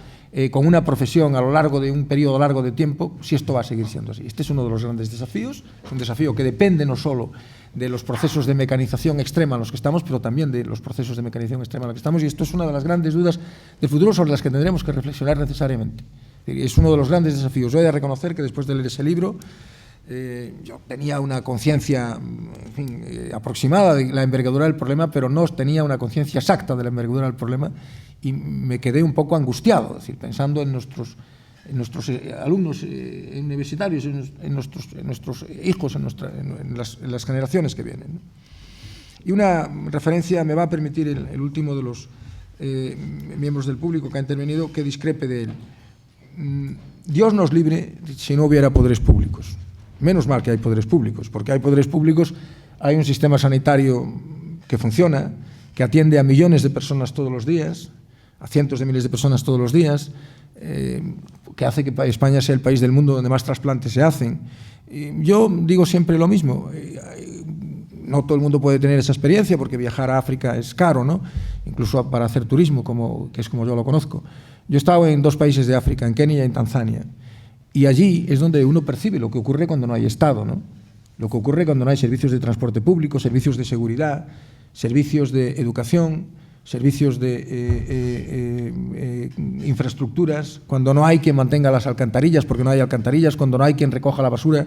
con una profesión a lo largo de un periodo largo de tiempo, si esto va a seguir siendo así. Este es uno de los grandes desafíos, es un desafío que depende no solo de los procesos de mecanización extrema en los que estamos, pero también de los procesos de mecanización extrema en los que estamos, y esto es una de las grandes dudas del futuro sobre las que tendremos que reflexionar necesariamente. Es uno de los grandes desafíos. Yo he de reconocer que después de leer ese libro, yo tenía una conciencia aproximada de la envergadura del problema, pero no tenía una conciencia exacta de la envergadura del problema, y me quedé un poco angustiado, es decir, pensando en nuestros alumnos universitarios, en nuestros hijos, en las generaciones que vienen, ¿no? Y una referencia me va a permitir el último de los miembros del público que ha intervenido que discrepe de él. Dios nos libre si no hubiera poderes públicos. Menos mal que hay poderes públicos, porque hay poderes públicos, hay un sistema sanitario que funciona, que atiende a millones de personas todos los días, a cientos de miles de personas todos los días, que hace que España sea el país del mundo donde más trasplantes se hacen. Yo digo siempre lo mismo, no todo el mundo puede tener esa experiencia porque viajar a África es caro, ¿no? Incluso para hacer turismo, que es como yo lo conozco. Yo he estado en 2 países de África, en Kenia y en Tanzania, y allí es donde uno percibe lo que ocurre cuando no hay Estado, ¿no? Lo que ocurre cuando no hay servicios de transporte público, servicios de seguridad, servicios de educación, servicios de infraestructuras, cuando no hay quien mantenga las alcantarillas, porque no hay alcantarillas, cuando no hay quien recoja la basura,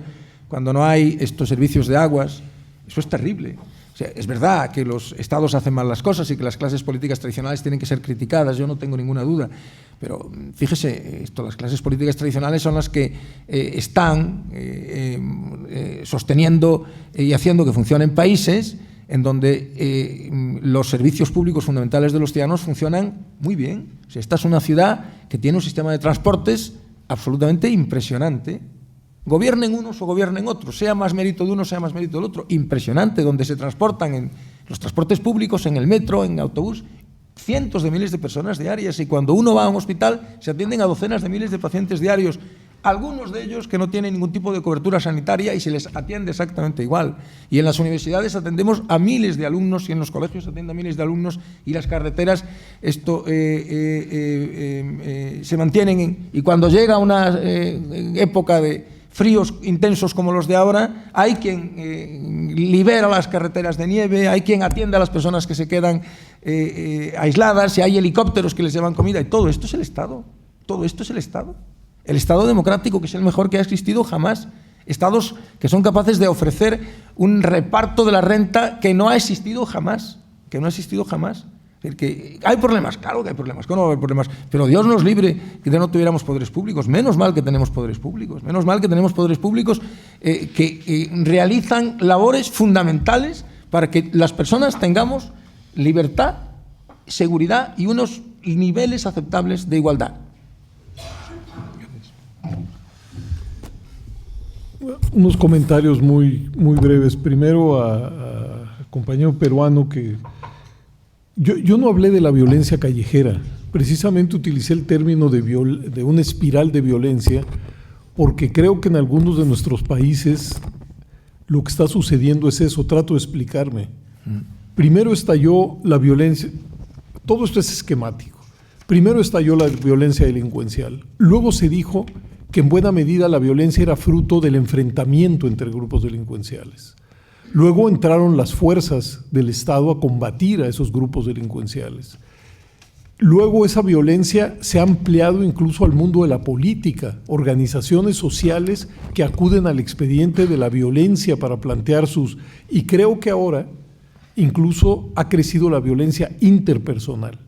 cuando no hay estos servicios de aguas. Eso es terrible. O sea, es verdad que los estados hacen mal las cosas y que las clases políticas tradicionales tienen que ser criticadas, yo no tengo ninguna duda, pero fíjese, las clases políticas tradicionales son las que están sosteniendo y haciendo que funcionen países en donde los servicios públicos fundamentales de los ciudadanos funcionan muy bien. O sea, esta es una ciudad que tiene un sistema de transportes absolutamente impresionante. Gobiernen unos o gobiernen otros, sea más mérito de uno, sea más mérito del otro. Impresionante, donde se transportan en los transportes públicos, en el metro, en autobús, cientos de miles de personas diarias. Y cuando uno va a un hospital, se atienden a docenas de miles de pacientes diarios. Algunos de ellos que no tienen ningún tipo de cobertura sanitaria y se les atiende exactamente igual. Y en las universidades atendemos a miles de alumnos y en los colegios se atienden a miles de alumnos y las carreteras se mantienen. Y cuando llega una época de fríos intensos como los de ahora, hay quien libera las carreteras de nieve, hay quien atiende a las personas que se quedan aisladas, y hay helicópteros que les llevan comida, y todo esto es el Estado. Todo esto es el Estado. El Estado democrático, que es el mejor que ha existido jamás. Estados que son capaces de ofrecer un reparto de la renta que no ha existido jamás. Que no ha existido jamás. Es decir, que hay problemas, claro que hay problemas, que no va a haber problemas, pero Dios nos libre que no tuviéramos poderes públicos. Menos mal que tenemos poderes públicos. Menos mal que tenemos poderes públicos que realizan labores fundamentales para que las personas tengamos libertad, seguridad y unos niveles aceptables de igualdad. Unos comentarios muy breves. Primero a compañero peruano que yo no hablé de la violencia callejera, precisamente utilicé el término de una espiral de violencia porque creo que en algunos de nuestros países lo que está sucediendo es eso. Trato de explicarme. Primero estalló la violencia, todo esto es esquemático. Primero estalló la violencia delincuencial, luego se dijo que en buena medida la violencia era fruto del enfrentamiento entre grupos delincuenciales. Luego entraron las fuerzas del Estado a combatir a esos grupos delincuenciales. Luego esa violencia se ha ampliado incluso al mundo de la política, organizaciones sociales que acuden al expediente de la violencia para plantear sus... Y creo que ahora incluso ha crecido la violencia interpersonal,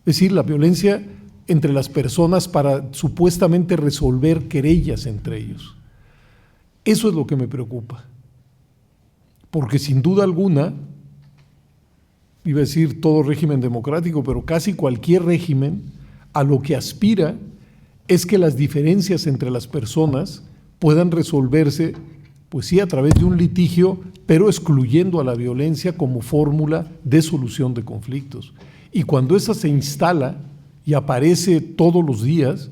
es decir, la violencia entre las personas para supuestamente resolver querellas entre ellos. Eso es lo que me preocupa, porque sin duda alguna, iba a decir todo régimen democrático, pero casi cualquier régimen a lo que aspira es que las diferencias entre las personas puedan resolverse, pues sí, a través de un litigio, pero excluyendo a la violencia como fórmula de solución de conflictos. Y cuando esa se instala y aparece todos los días,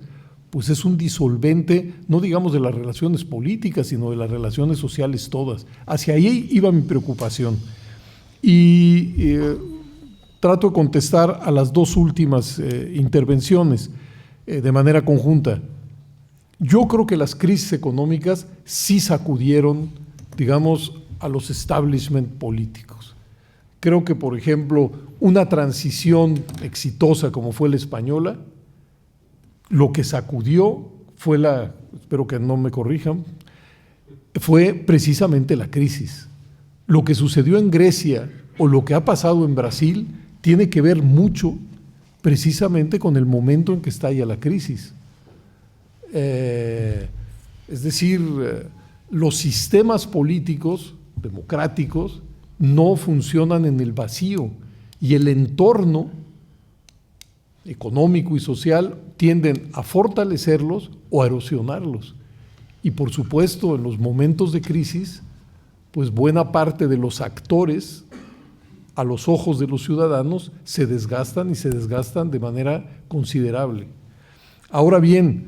pues es un disolvente, no digamos de las relaciones políticas, sino de las relaciones sociales todas. Hacia ahí iba mi preocupación. Y trato de contestar a las dos últimas intervenciones de manera conjunta. Yo creo que las crisis económicas sí sacudieron, digamos, a los establishment políticos. Creo que, por ejemplo, una transición exitosa como fue la española, lo que sacudió fue espero que no me corrijan, fue precisamente la crisis. Lo que sucedió en Grecia o lo que ha pasado en Brasil tiene que ver mucho precisamente con el momento en que estalla la crisis. Es decir, los sistemas políticos democráticos no funcionan en el vacío y el entorno económico y social tienden a fortalecerlos o a erosionarlos. Y por supuesto, en los momentos de crisis, pues buena parte de los actores, a los ojos de los ciudadanos, se desgastan y se desgastan de manera considerable. Ahora bien,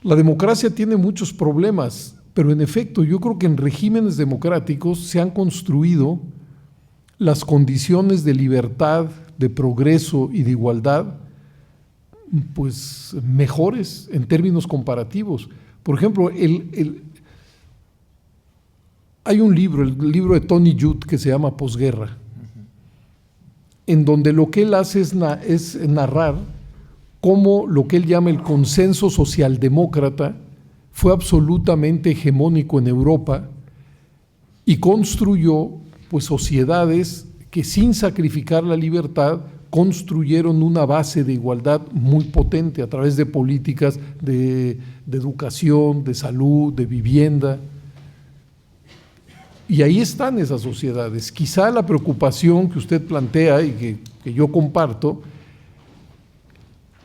la democracia tiene muchos problemas, pero en efecto yo creo que en regímenes democráticos se han construido las condiciones de libertad, de progreso y de igualdad, pues mejores en términos comparativos. Por ejemplo, hay un libro, el libro de Tony Judt, que se llama Posguerra, en donde lo que él hace es narrar cómo lo que él llama el consenso socialdemócrata fue absolutamente hegemónico en Europa y construyó pues sociedades que sin sacrificar la libertad construyeron una base de igualdad muy potente a través de políticas de educación, de salud, de vivienda. Y ahí están esas sociedades. Quizá la preocupación que usted plantea y que yo comparto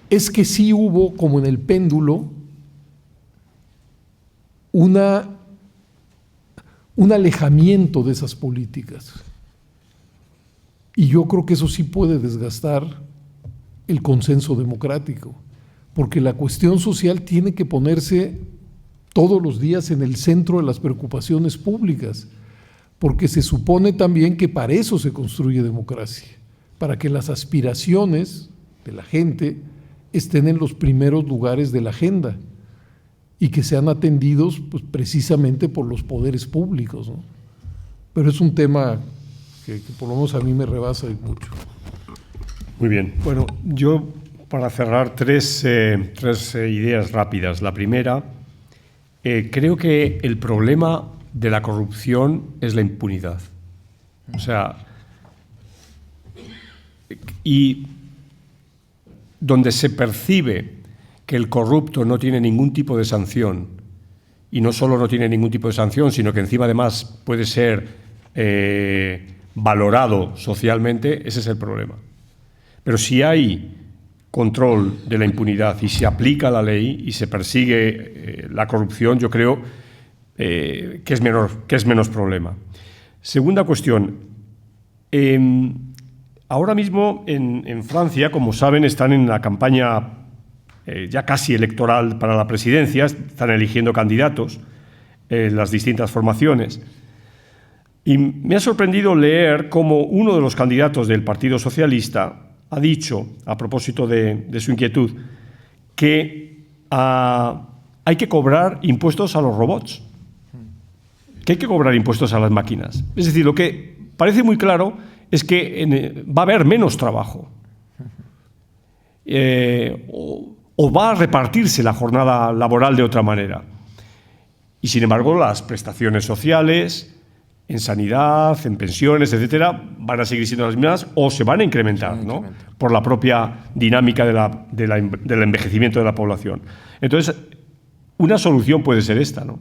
es que sí hubo, como en el péndulo, un alejamiento de esas políticas. Y yo creo que eso sí puede desgastar el consenso democrático, porque la cuestión social tiene que ponerse todos los días en el centro de las preocupaciones públicas, porque se supone también que para eso se construye democracia, para que las aspiraciones de la gente estén en los primeros lugares de la agenda y que sean atendidos pues, precisamente por los poderes públicos, ¿no? Pero es un tema que por lo menos a mí me rebasa y mucho. Muy bien. Bueno, yo para cerrar tres ideas rápidas. La primera, creo que el problema de la corrupción es la impunidad. O sea, y donde se percibe que el corrupto no tiene ningún tipo de sanción, y no solo no tiene ningún tipo de sanción, sino que encima además puede ser valorado socialmente, ese es el problema. Pero si hay control de la impunidad y se aplica la ley y se persigue la corrupción, yo creo que es menos problema. Segunda cuestión. Ahora mismo en Francia, como saben, están en la campaña ya casi electoral para la presidencia, están eligiendo candidatos las distintas formaciones. Y me ha sorprendido leer cómo uno de los candidatos del Partido Socialista ha dicho, a propósito de su inquietud, que hay que cobrar impuestos a los robots, que hay que cobrar impuestos a las máquinas. Es decir, lo que parece muy claro es que va a haber menos trabajo. O va a repartirse la jornada laboral de otra manera. Y sin embargo, las prestaciones sociales, en sanidad, en pensiones, etcétera, van a seguir siendo las mismas o se van a incrementar, ¿no? Por la propia dinámica del envejecimiento de la población. Entonces, una solución puede ser esta, ¿no?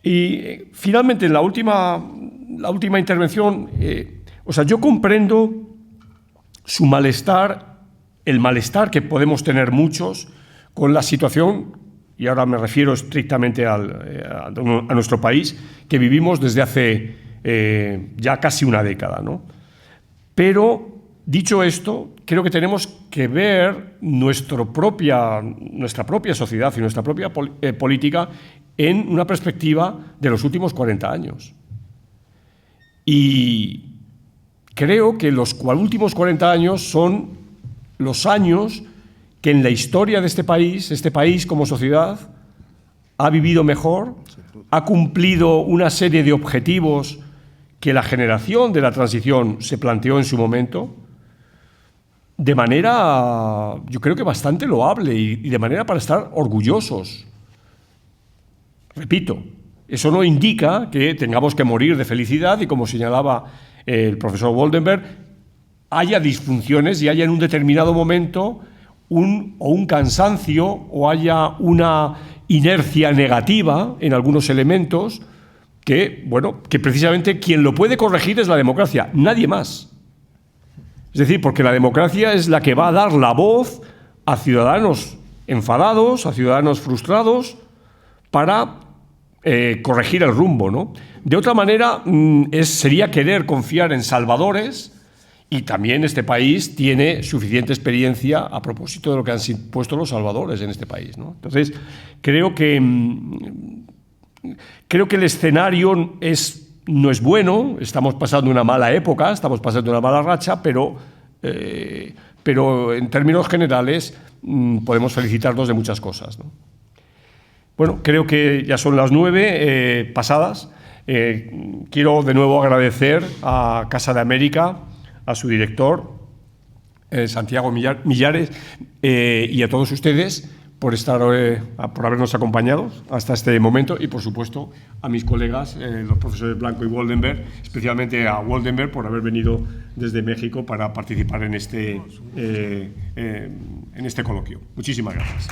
Y finalmente, en la última intervención, yo comprendo su malestar, el malestar que podemos tener muchos con la situación, y ahora me refiero estrictamente a nuestro país, que vivimos desde hace ya casi una década, ¿no? Pero, dicho esto, creo que tenemos que ver nuestra propia sociedad y nuestra propia política en una perspectiva de los últimos 40 años. Y creo que los últimos 40 años son los años que en la historia de este país como sociedad ha vivido mejor, ha cumplido una serie de objetivos que la generación de la transición se planteó en su momento, de manera, yo creo que bastante loable y de manera para estar orgullosos. Repito, eso no indica que tengamos que morir de felicidad y, como señalaba el profesor Woldenberg, haya disfunciones y haya en un determinado momento un cansancio o haya una inercia negativa en algunos elementos que precisamente quien lo puede corregir es la democracia, nadie más. Es decir, porque la democracia es la que va a dar la voz a ciudadanos enfadados, a ciudadanos frustrados, para corregir el rumbo, ¿no? De otra manera, sería querer confiar en salvadores, y también este país tiene suficiente experiencia a propósito de lo que han puesto los salvadores en este país, ¿no? Entonces, creo que el escenario no es bueno, estamos pasando una mala época, estamos pasando una mala racha, pero en términos generales podemos felicitarnos de muchas cosas, ¿no? Bueno, creo que ya son las 9 pasadas. Quiero de nuevo agradecer a Casa de América, a su director, Santiago Millares, y a todos ustedes por habernos acompañado hasta este momento, y por supuesto a mis colegas, los profesores Blanco y Woldenberg, especialmente a Woldenberg por haber venido desde México para participar en este coloquio. Muchísimas gracias.